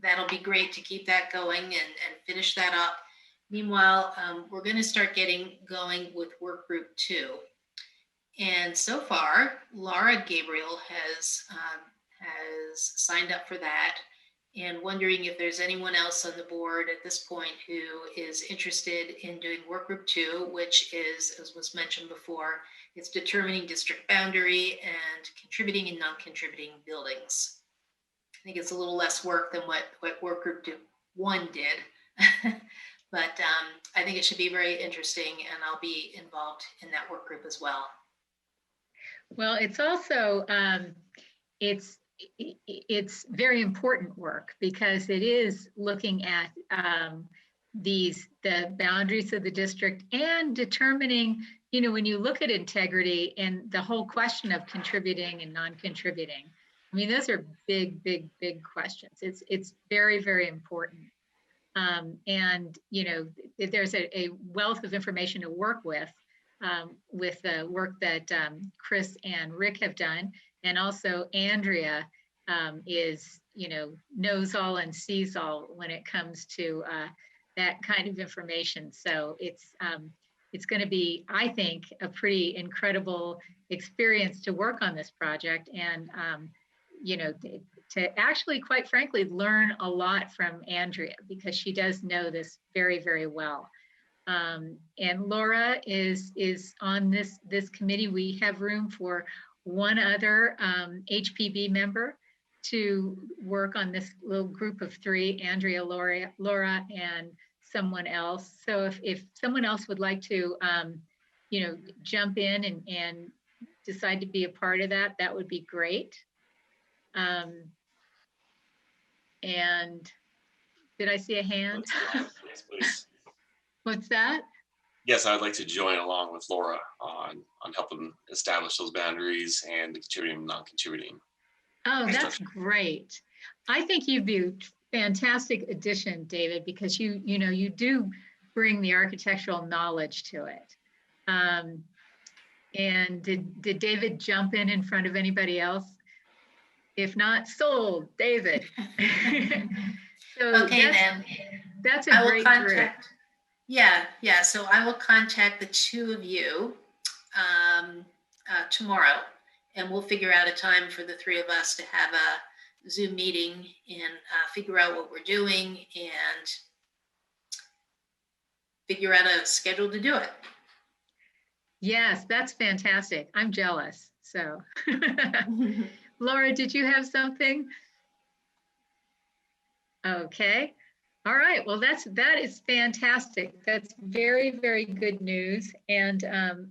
that'll be great to keep that going and finish that up. Meanwhile, we're going to start getting going with work group 2. And so far, Laura Gabriel has signed up for that, and wondering if there's anyone else on the board at this point who is interested in doing work group 2, which is, as was mentioned before, it's determining district boundary and contributing and non-contributing buildings. I think it's a little less work than what work group 1 did, but I think it should be very interesting, and I'll be involved in that work group as well. Well, it's also, it's very important work, because it is looking at the boundaries of the district and determining, you know, when you look at integrity and the whole question of contributing and non-contributing, I mean, those are big questions. It's very, very important. And, you know, there's a wealth of information to work with the work that Chris and Rick have done. And also Andrea is, you know, knows all and sees all when it comes to that kind of information. So it's it's going to be, I think, a pretty incredible experience to work on this project, and you know, to actually, quite frankly, learn a lot from Andrea, because she does know this very, very well. And Laura is on this committee. We have room for one other HPB member to work on this little group of 3, Andrea, Laura, and someone else. So if someone else would like to, you know, jump in and decide to be a part of that, that would be great. And did I see a hand? Yes, please. What's that? Yes, I'd like to join along with Laura on helping establish those boundaries and the contributing and non-contributing. Oh, that's great. I think you'd be a fantastic addition, David, because you know, you do bring the architectural knowledge to it. And did David jump in front of anybody else? If not, sold, David. So okay, then. That's a great group. Yeah. So I will contact the 2 of you tomorrow, and we'll figure out a time for the 3 of us to have a Zoom meeting and figure out what we're doing and figure out a schedule to do it. Yes, that's fantastic. I'm jealous. So, Laura, did you have something? Okay. All right. Well, that is fantastic. That's very, very good news. And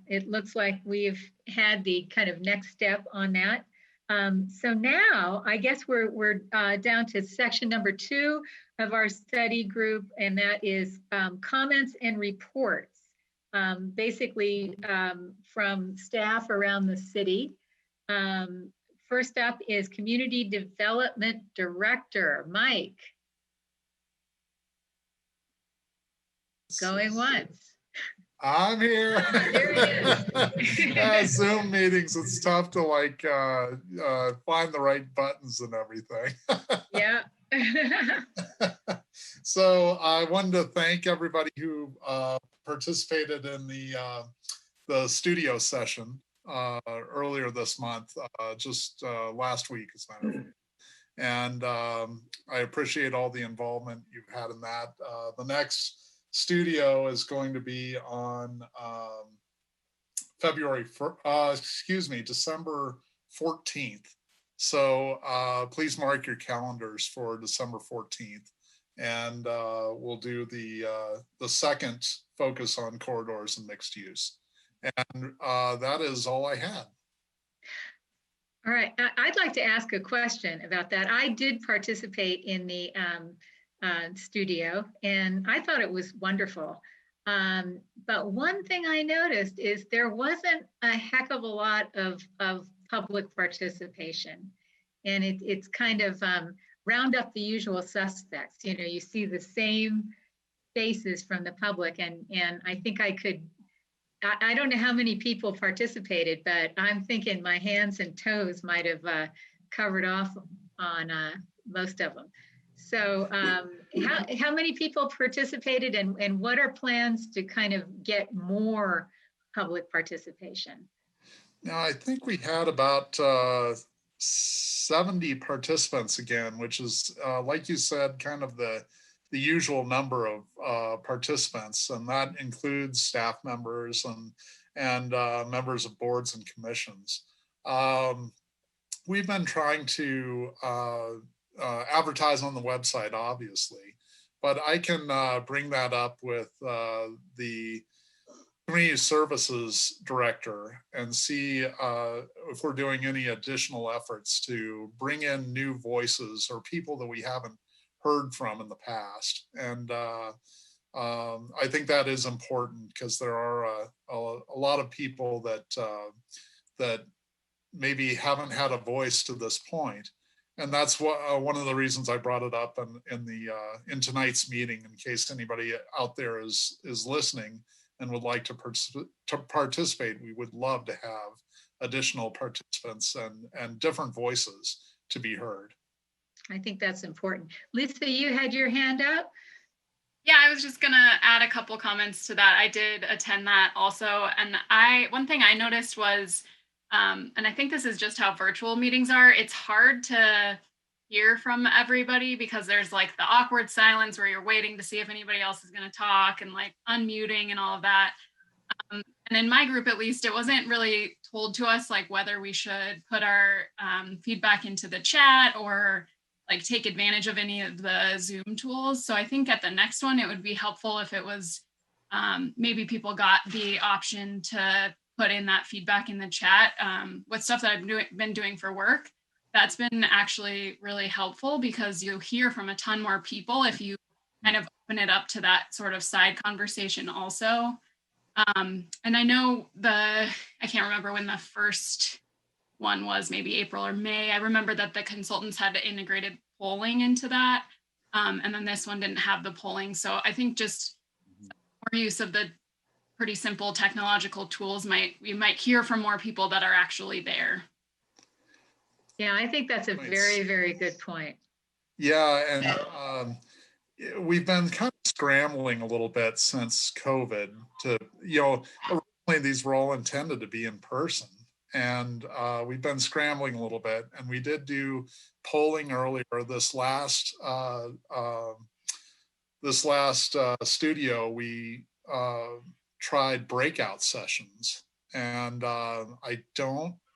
it looks like we've had the kind of next step on that. So now I guess we're down to section number 2 of our study group, and that is comments and reports, basically from staff around the city. First up is Community Development Director, Mike. Going once. I'm here. There he is. Zoom meetings, it's tough to like find the right buttons and everything. Yeah. So I wanted to thank everybody who participated in the studio session earlier this month, just last week, as a matter of fact. And I appreciate all the involvement you've had in that. The next studio is going to be on December 14th. So please mark your calendars for December 14th. And we'll do the second focus on corridors and mixed use. And that is all I had. All right, I'd like to ask a question about that. I did participate in the studio, and I thought it was wonderful. But one thing I noticed is there wasn't a heck of a lot of public participation. And it's kind of round up the usual suspects. You know, you see the same faces from the public, and I think I don't know how many people participated, but I'm thinking my hands and toes might have covered off on most of them. So how many people participated, and what are plans to kind of get more public participation? Now, I think we had about 70 participants again, which is, like you said, kind of the usual number of participants, and that includes staff members and members of boards and commissions. We've been trying to advertise on the website, obviously, but I can bring that up with the community services director and see if we're doing any additional efforts to bring in new voices or people that we haven't heard from in the past. And I think that is important because there are a lot of people that maybe haven't had a voice to this point. And that's what one of the reasons I brought it up in tonight's meeting, in case anybody out there is listening and would like to participate. We would love to have additional participants and different voices to be heard. I think that's important. Lisa, you had your hand up? Yeah, I was just gonna add a couple comments to that. I did attend that also, and one thing I noticed was, and I think this is just how virtual meetings are. It's hard to hear from everybody because there's like the awkward silence where you're waiting to see if anybody else is going to talk and like unmuting and all of that. And in my group, at least, it wasn't really told to us like whether we should put our feedback into the chat or like take advantage of any of the Zoom tools. So I think at the next one, it would be helpful if it was maybe people got the option to put in that feedback in the chat with stuff that I've been doing for work. That's been actually really helpful because you hear from a ton more people if you kind of open it up to that sort of side conversation also. And I know I can't remember when the first one was, maybe April or May. I remember that the consultants had integrated polling into that. And then this one didn't have the polling. So I think just more use of the pretty simple technological tools we might hear from more people that are actually there. Yeah, I think that's a very, very good point. Yeah, and we've been kind of scrambling a little bit since COVID to, originally these were all intended to be in person. And we've been scrambling a little bit, and we did do polling earlier. This last studio, we tried breakout sessions, and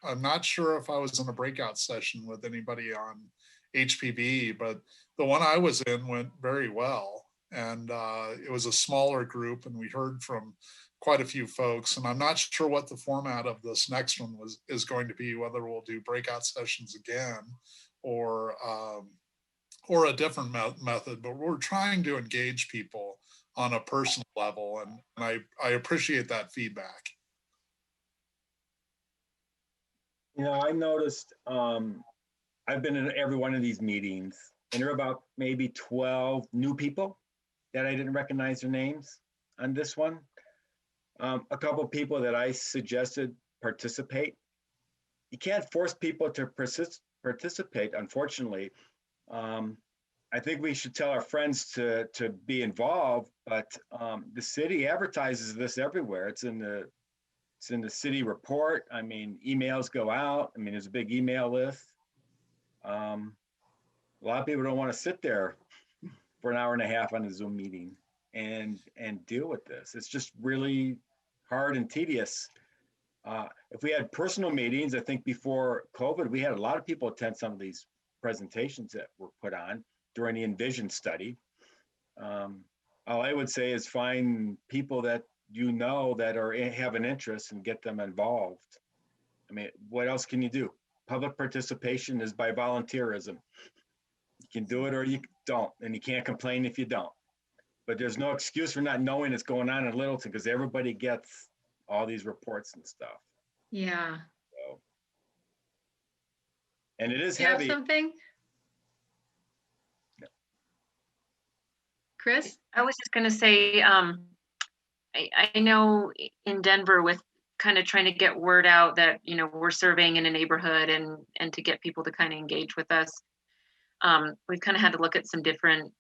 I'm not sure if I was in a breakout session with anybody on HPB, but the one I was in went very well. And it was a smaller group, and we heard from quite a few folks. And I'm not sure what the format of this next one is going to be, whether we'll do breakout sessions again or a different method, but we're trying to engage people on a personal level. And I appreciate that feedback. I noticed I've been in every one of these meetings, and there are about maybe 12 new people that I didn't recognize their names on this one. A couple of people that I suggested participate. You can't force people to participate, unfortunately. I think we should tell our friends to be involved, but the city advertises this everywhere. It's in the city report. I mean, emails go out. I mean, there's a big email list. A lot of people don't want to sit there for an hour and a half on a Zoom meeting and deal with this. It's just really hard and tedious. If we had personal meetings, I think before COVID, we had a lot of people attend some of these presentations that were put on during the Envision study. All I would say is find people that that have an interest and get them involved. I mean, what else can you do? Public participation is by volunteerism. You can do it or you don't, and you can't complain if you don't. But there's no excuse for not knowing what's going on in Littleton because everybody gets all these reports and stuff. Yeah. So, and it is you heavy. Have something? Yeah. Chris? I was just going to say, I know in Denver with kind of trying to get word out that, we're surveying in a neighborhood and to get people to kind of engage with us. We've kind of had to look at some different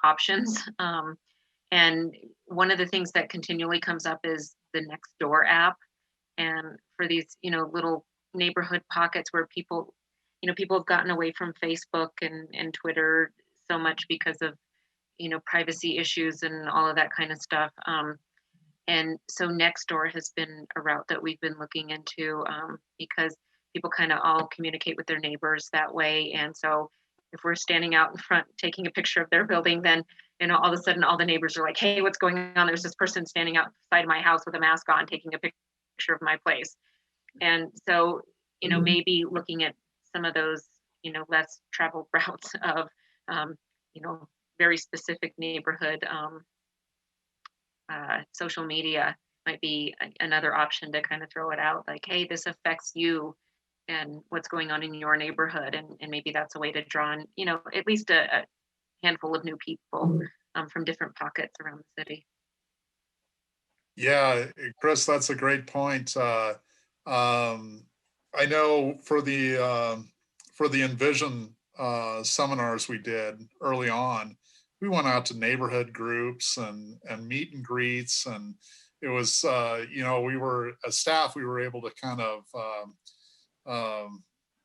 options. And one of the things that continually comes up is the Nextdoor app. And for these, little neighborhood pockets where people have gotten away from Facebook and Twitter so much because of, privacy issues and all of that kind of stuff. And so Nextdoor has been a route that we've been looking into because people kind of all communicate with their neighbors that way. And so if we're standing out in front taking a picture of their building, then all of a sudden all the neighbors are like, hey, what's going on? There's this person standing outside my house with a mask on taking a picture of my place. And so maybe looking at some of those less traveled routes of very specific neighborhood social media might be another option to kind of throw it out like, hey, this affects you and what's going on in your neighborhood. And maybe that's a way to draw in, at least a handful of new people from different pockets around the city. Yeah, Chris, that's a great point. I know for the Envision seminars we did early on, we went out to neighborhood groups and meet and greets, and it was we were as staff, we were able to kind of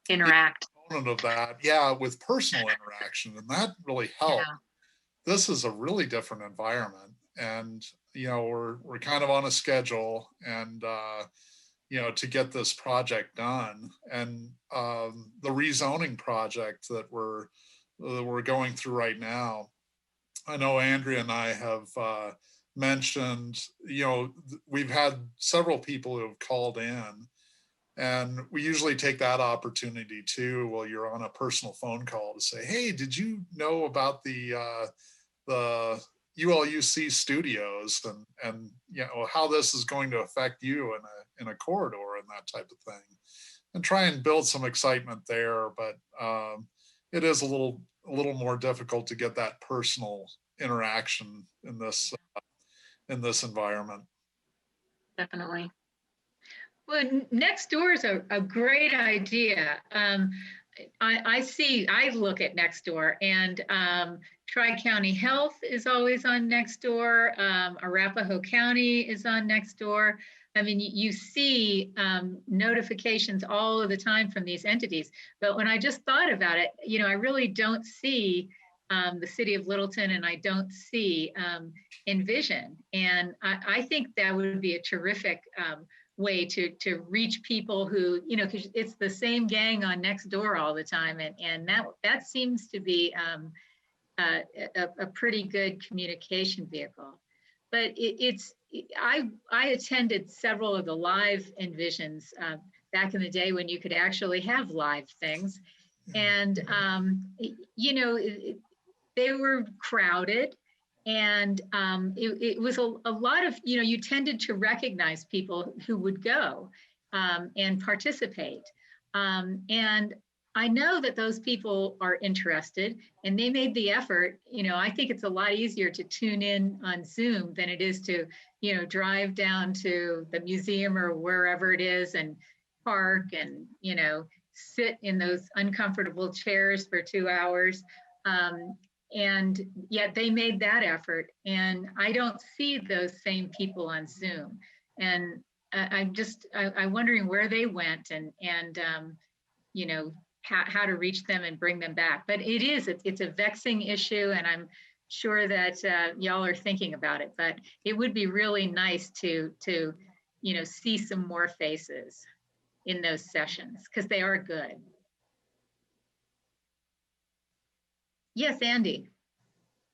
interact of that, yeah, with personal interaction, and that really helped. Yeah. This is a really different environment, and we're kind of on a schedule, and to get this project done, and the rezoning project that we're going through right now. I know Andrea and I have mentioned, we've had several people who have called in, and we usually take that opportunity too, while you're on a personal phone call, to say, hey, did you know about the ULUC studios, and how this is going to affect you in a corridor and that type of thing, and try and build some excitement there. But it is a little more difficult to get that personal interaction in this environment. Definitely. Well, next door is a great idea. I look at Nextdoor, and Tri-County Health is always on Nextdoor. Arapahoe County is on Nextdoor. I mean, you see notifications all of the time from these entities. But when I just thought about it, I really don't see the city of Littleton, and I don't see Envision. And I think that would be a terrific way to reach people who, because it's the same gang on Nextdoor all the time, and that seems to be a pretty good communication vehicle. But I attended several of the live Envisions back in the day when you could actually have live things, and they were crowded. And it was a lot of, you tended to recognize people who would go and participate. And I know that those people are interested, and they made the effort. I think it's a lot easier to tune in on Zoom than it is to, drive down to the museum or wherever it is and park and, sit in those uncomfortable chairs for 2 hours. And yet they made that effort, and I don't see those same people on Zoom. And I'm wondering where they went, and how to reach them and bring them back. But it's a vexing issue, and I'm sure that y'all are thinking about it. But it would be really nice to see some more faces in those sessions, because they are good. Yes, Andy.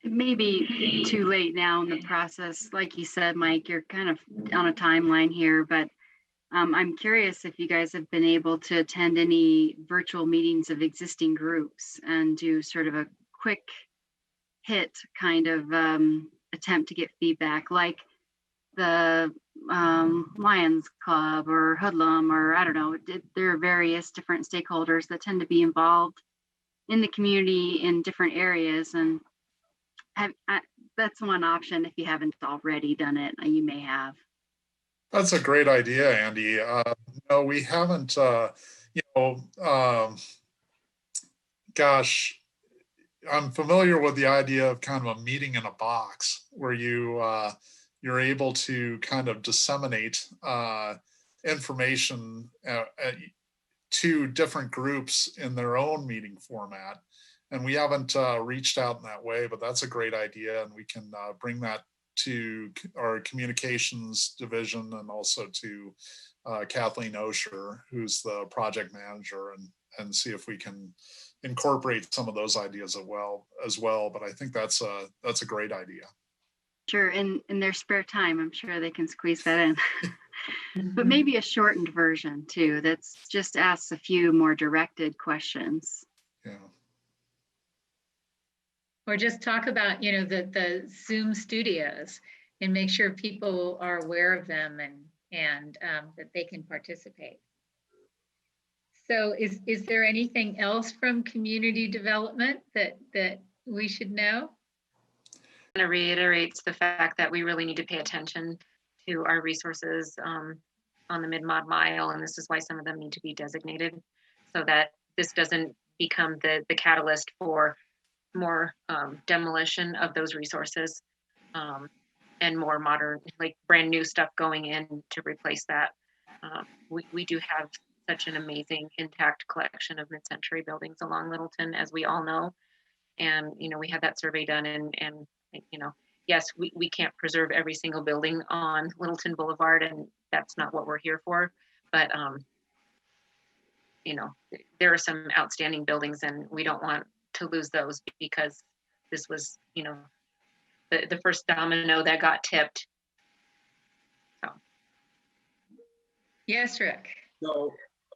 It may be too late now in the process. Like you said, Mike, you're kind of on a timeline here, but I'm curious if you guys have been able to attend any virtual meetings of existing groups and do sort of a quick hit kind of attempt to get feedback, like the Lions Club or Hoodlum, or I don't know, there are various different stakeholders that tend to be involved in the community in different areas, and that's one option. If you haven't already done it, you may have. That's a great idea, Andy. No, we haven't. Gosh, I'm familiar with the idea of kind of a meeting in a box, where you're able to kind of disseminate information to different groups in their own meeting format. And we haven't reached out in that way, but that's a great idea. And we can bring that to our communications division, and also to Kathleen Osher, who's the project manager, and see if we can incorporate some of those ideas as well. But I think that's a great idea. Sure, in their spare time, I'm sure they can squeeze that in. But maybe a shortened version too, that's just asks a few more directed questions. Yeah. Or just talk about, the Zoom studios, and make sure people are aware of them, and that they can participate. So is there anything else from community development that we should know? It reiterates the fact that we really need to pay attention to our resources on the mid-mod mile, and this is why some of them need to be designated, so that this doesn't become the catalyst for more demolition of those resources, and more modern, like brand new stuff going in to replace that. We do have such an amazing intact collection of mid-century buildings along Littleton, as we all know. And, we had that survey done, and yes, we can't preserve every single building on Littleton Boulevard, and that's not what we're here for. But, there are some outstanding buildings, and we don't want to lose those, because this was, the first domino that got tipped. So. Yes, Rick. So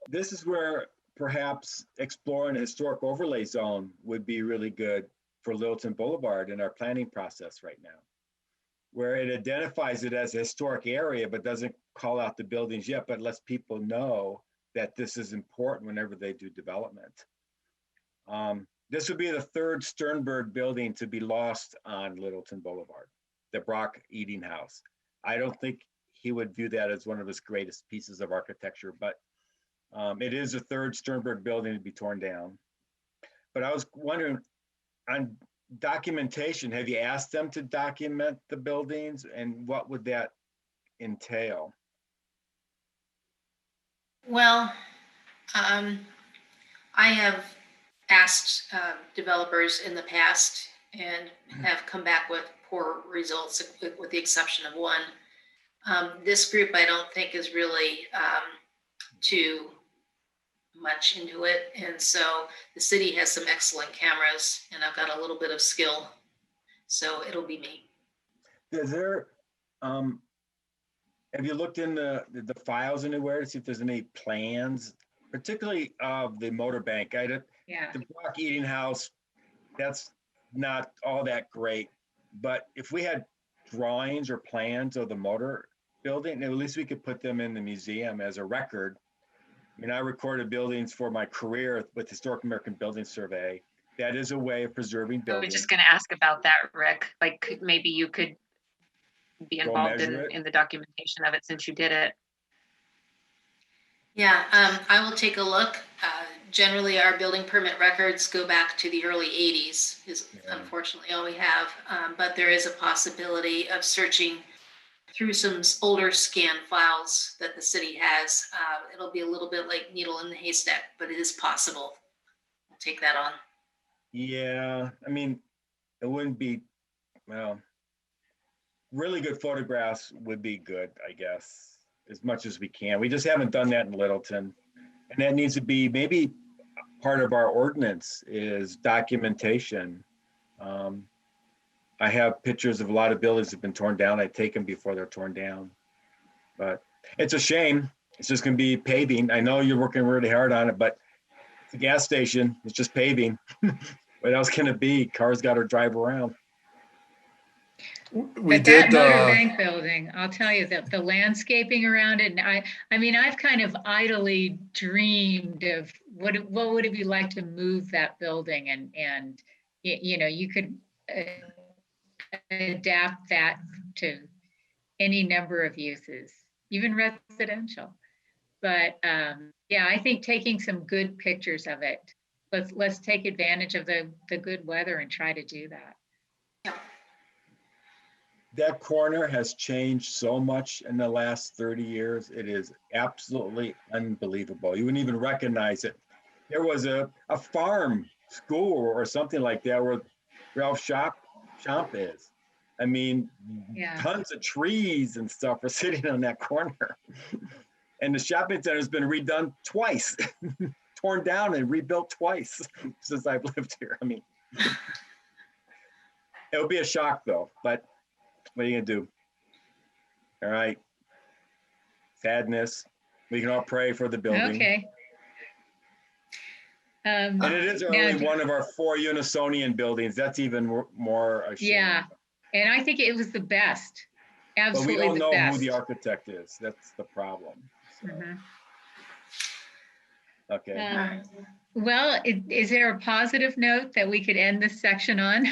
this is where perhaps exploring a historic overlay zone would be really good for Littleton Boulevard in our planning process right now, where it identifies it as a historic area, but doesn't call out the buildings yet, but lets people know that this is important whenever they do development. This would be the third Sternberg building to be lost on Littleton Boulevard, the Brock Eating House. I don't think he would view that as one of his greatest pieces of architecture, but it is the third Sternberg building to be torn down. But I was wondering, on documentation, have you asked them to document the buildings, and what would that entail? Well, I have asked developers in the past and have come back with poor results, with the exception of one. This group, I don't think, is really too much into it. And so the city has some excellent cameras, and I've got a little bit of skill. So it'll be me. Is there, have you looked in the files anywhere to see if there's any plans, particularly of the motor bank? The Brock Eating House, that's not all that great. But if we had drawings or plans of the motor building, at least we could put them in the museum as a record. I mean, I recorded buildings for my career with Historic American Building Survey. That is a way of preserving buildings. I was just going to ask about that, Rick. Like, maybe you could be involved in the documentation of it, since you did it. Yeah, I will take a look. Generally, our building permit records go back to the early 80s, is unfortunately all we have. But there is a possibility of searching through some older scan files that the city has. It'll be a little bit like needle in the haystack, but it is possible. I'll take that on. Yeah, I mean, it wouldn't be, well, really good photographs would be good, I guess, as much as we can. We just haven't done that in Littleton. And that needs to be maybe part of our ordinance, is documentation. I have pictures of a lot of buildings that have been torn down. I take them before they're torn down. But it's a shame. It's just going to be paving. I know you're working really hard on it, but it's a gas station. It's just paving. What else can it be? Cars got to drive around. That motor bank building, I'll tell you that the landscaping around it, and I mean, I've kind of idly dreamed of what would it be like to move that building, and you could adapt that to any number of uses, even residential. But yeah, I think taking some good pictures of it. Let's take advantage of the good weather and try to do that. Yeah. That corner has changed so much in the last 30 years. It is absolutely unbelievable. You wouldn't even recognize it. There was a farm school or something like that where Ralph's shop is. I mean, tons of trees and stuff are sitting on that corner. And the shopping center has been redone twice, torn down and rebuilt twice since I've lived here. I mean, it'll be a shock though, but what are you gonna do? All right. Sadness. We can all pray for the building. Okay. And it is only one of our 4 Unisonian buildings. That's even more a shame. Yeah, and I think it was the best. Absolutely, but we don't know best. who the architect is. That's the problem. So. Okay. Well, is there a positive note that we could end this section on?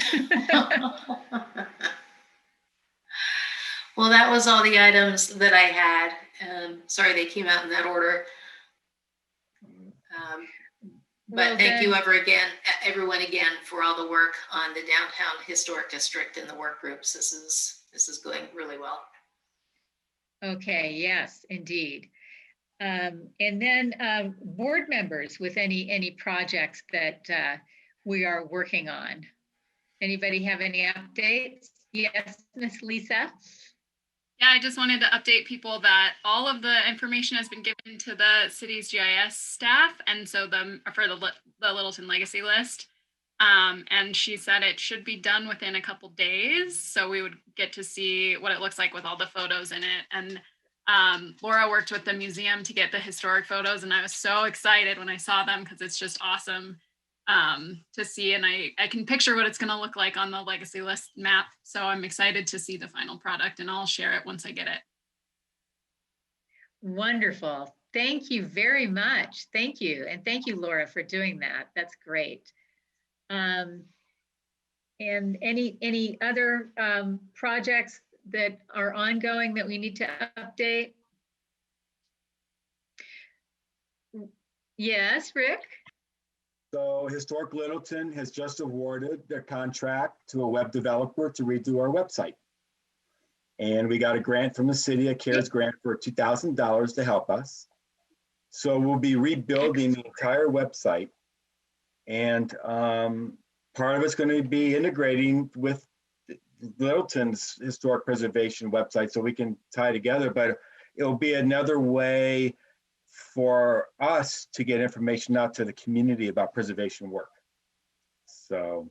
Well, that was all the items that I had. Sorry, they came out in that order. But thank you everyone again for all the work on the downtown historic district and the work groups. This is going really well. Okay, yes, indeed. And then board members with any projects that we are working on. Anybody have any updates? Yes, Miss Lisa. Yeah, I just wanted to update people that all of the information has been given to the city's GIS staff, and so for the Littleton Legacy List. And she said it should be done within a couple days, so we would get to see what it looks like with all the photos in it. And Laura worked with the museum to get the historic photos, and I was so excited when I saw them because it's just awesome to see, and I can picture what it's going to look like on the Legacy List map. So I'm excited to see the final product, and I'll share it once I get it. Wonderful. Thank you very much. Thank you. And thank you, Laura, for doing that. That's great. And any other projects that are ongoing that we need to update? Yes, Rick? So Historic Littleton has just awarded their contract to a web developer to redo our website. And we got a grant from the city, a CARES grant for $2,000 to help us. So we'll be rebuilding the entire website. And part of it's going to be integrating with Littleton's historic preservation website so we can tie together, but it'll be another way for us to get information out to the community about preservation work. So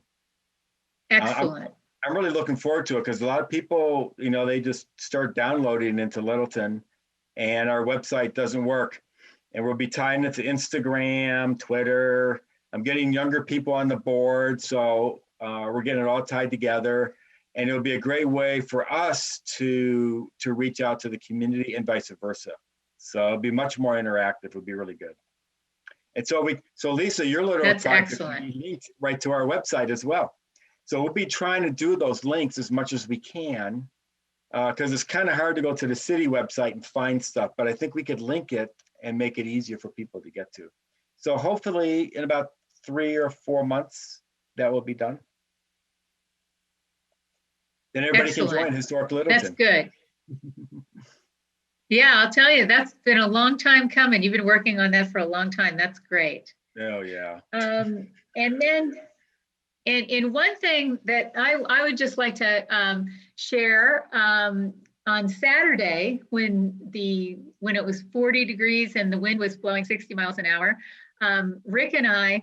excellent. I'm really looking forward to it because a lot of people, they just start downloading into Littleton and our website doesn't work. And we'll be tying it to Instagram, Twitter. I'm getting younger people on the board. So we're getting it all tied together. And it'll be a great way for us to reach out to the community and vice versa. So it'll be much more interactive. It'll be really good. And so Lisa, your little project will be linked right to our website as well. So we'll be trying to do those links as much as we can because it's kind of hard to go to the city website and find stuff, but I think we could link it and make it easier for people to get to. So hopefully in about 3 or 4 months, that will be done. Then everybody can join Historic Littleton. That's good. Yeah, I'll tell you, that's been a long time coming. You've been working on that for a long time. That's great. Oh, yeah. And then, and one thing that I would just like to share on Saturday when it was 40 degrees and the wind was blowing 60 miles an hour, Rick and I,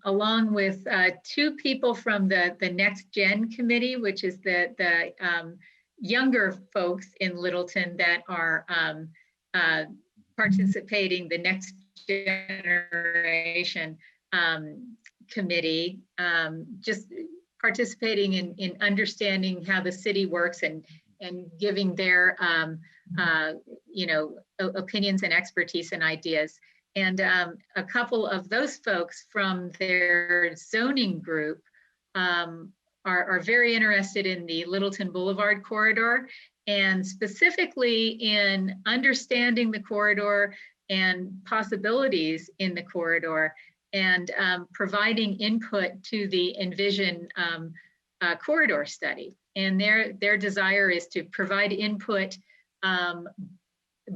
along with 2 people from the Next Gen Committee, which is the younger folks in Littleton that are participating, the Next Generation Committee, just participating in understanding how the city works and giving their opinions and expertise and ideas. And a couple of those folks from their zoning group are very interested in the Littleton Boulevard corridor, and specifically in understanding the corridor and possibilities in the corridor, and providing input to the Envision corridor study. And their desire is to provide input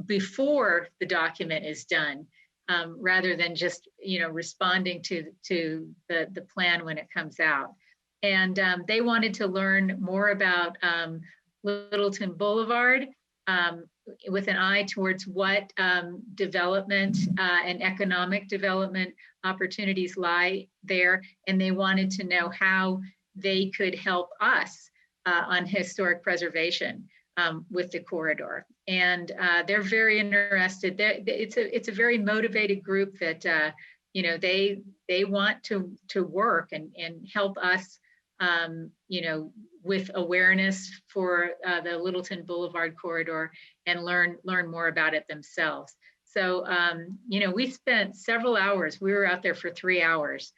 before the document is done, rather than just responding to the plan when it comes out. And they wanted to learn more about Littleton Boulevard with an eye towards what development and economic development opportunities lie there. And they wanted to know how they could help us on historic preservation with the corridor. And they're very interested. It's a very motivated group that they want to work and help us with awareness for the Littleton Boulevard corridor and learn more about it themselves. So, we spent several hours. We were out there for 3 hours,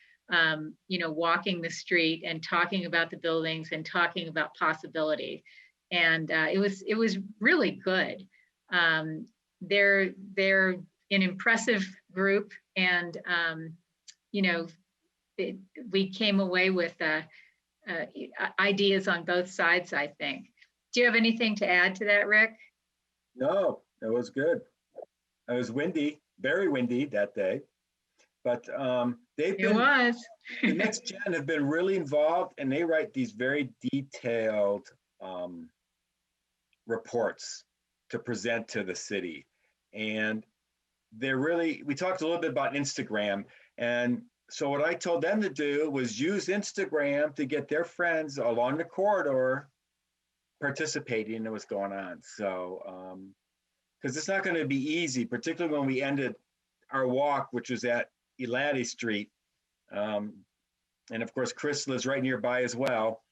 walking the street and talking about the buildings and talking about possibility. And it was really good. They're an impressive group, and we came away with ideas on both sides, I think. Do you have anything to add to that, Rick? No, it was good. It was windy, very windy that day, but the Next Gen have been really involved, and they write these very detailed reports to present to the city. And we talked a little bit about Instagram. And so what I told them to do was use Instagram to get their friends along the corridor participating in what's going on. So, because it's not going to be easy, particularly when we ended our walk, which was at Elati Street. And of course, Chris lives right nearby as well.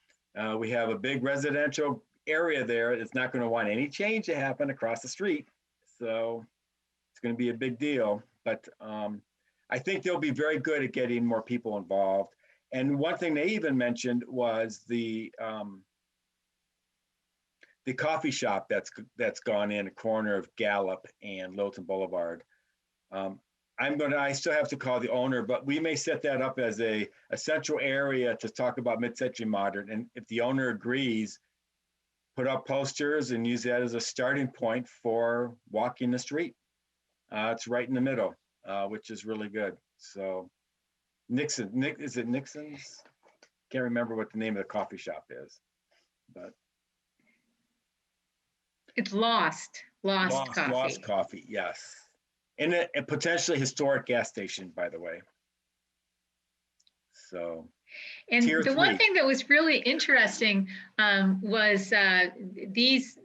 We have a big residential area there. It's not going to want any change to happen across the street. So it's going to be a big deal. But I think they'll be very good at getting more people involved. And one thing they even mentioned was the coffee shop that's gone in a corner of Gallup and Littleton Boulevard. I still have to call the owner, but we may set that up as a central area to talk about mid-century modern. And if the owner agrees, put up posters and use that as a starting point for walking the street. It's right in the middle, which is really good. So is it Nixon's? Can't remember what the name of the coffee shop is, but. It's Lost Coffee. Lost Coffee, yes. And a potentially historic gas station, by the way. So. And the one thing that was really interesting was these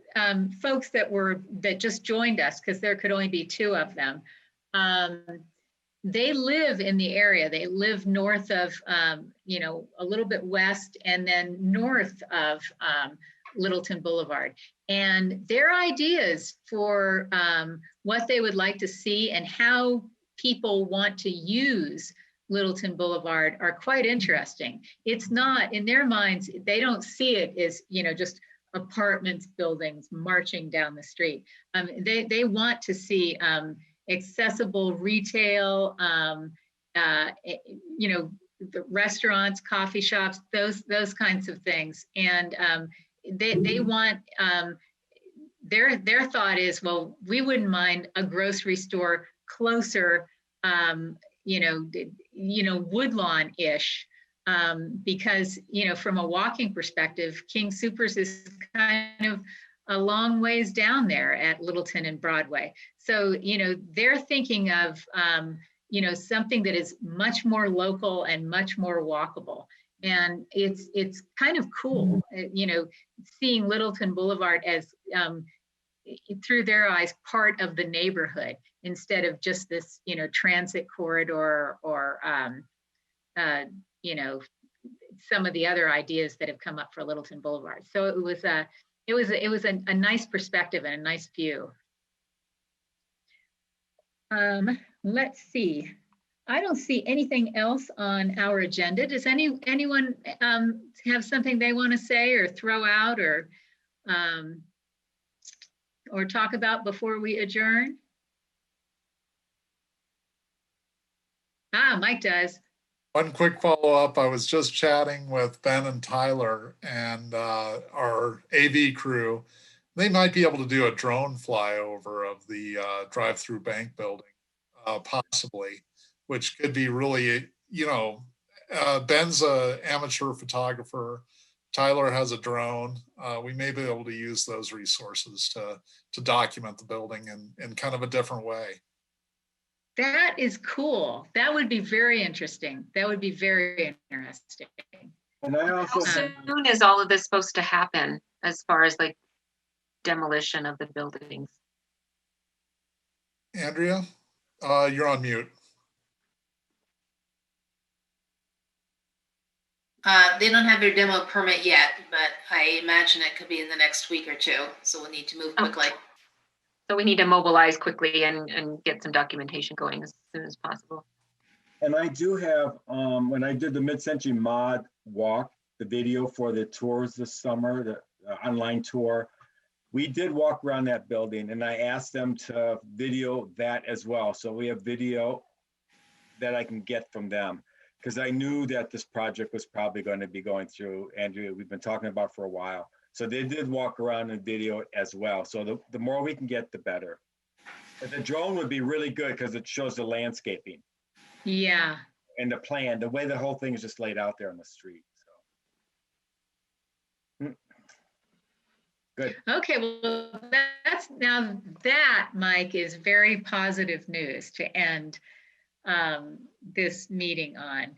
folks that just joined us, because there could only be 2 of them. They live in the area. They live north of, a little bit west, and then north of Littleton Boulevard. And their ideas for what they would like to see and how people want to use Littleton Boulevard are quite interesting. It's not, in their minds, they don't see it as, just apartments, buildings marching down the street. They want to see accessible retail, the restaurants, coffee shops, those kinds of things. And they want, their thought is, well, we wouldn't mind a grocery store closer, Woodlawn-ish, because, from a walking perspective, King Soopers is kind of a long ways down there at Littleton and Broadway. So, they're thinking of, something that is much more local and much more walkable. And it's kind of cool, seeing Littleton Boulevard as, through their eyes, part of the neighborhood instead of just this, transit corridor or, some of the other ideas that have come up for Littleton Boulevard. So it was a nice perspective and a nice view. Let's see. I don't see anything else on our agenda. Does anyone have something they want to say or throw out or talk about before we adjourn? Mike does. One quick follow-up. I was just chatting with Ben and Tyler and our AV crew. They might be able to do a drone flyover of the drive-through bank building, possibly, which could be really, Ben's an amateur photographer. Tyler has a drone. We may be able to use those resources to document the building in kind of a different way. That is cool. That would be very interesting. And I also How soon is all of this supposed to happen as far as like demolition of the buildings? Andrea, you're on mute. They don't have their demo permit yet, but I imagine it could be in the next week or 2. So we'll need to move quickly. So we need to mobilize quickly and get some documentation going as soon as possible. And I do have, when I did the mid-century mod walk, the video for the tours this summer, the online tour, we did walk around that building and I asked them to video that as well. So we have video that I can get from them. Because I knew that this project was probably going to be going through, Andrea, we've been talking about for a while. So they did walk around and video as well. So the more we can get, the better. But the drone would be really good because it shows the landscaping. Yeah. And the plan, the way the whole thing is just laid out there on the street. So. Good. Okay, well, that, Mike, is very positive news to end this meeting on.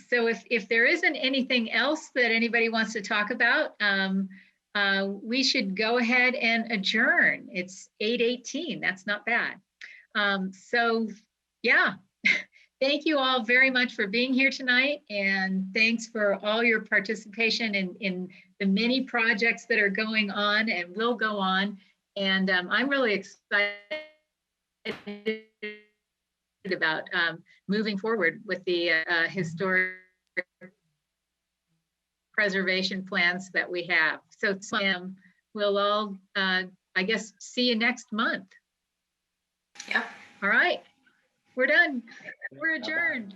So if there isn't anything else that anybody wants to talk about, we should go ahead and adjourn. It's 8:18. That's not bad. So yeah, thank you all very much for being here tonight, and thanks for all your participation in the many projects that are going on and will go on. And I'm really excited about moving forward with the historic preservation plans that we have. So we'll all, I guess, see you next month. Yeah. All right. We're done. We're adjourned.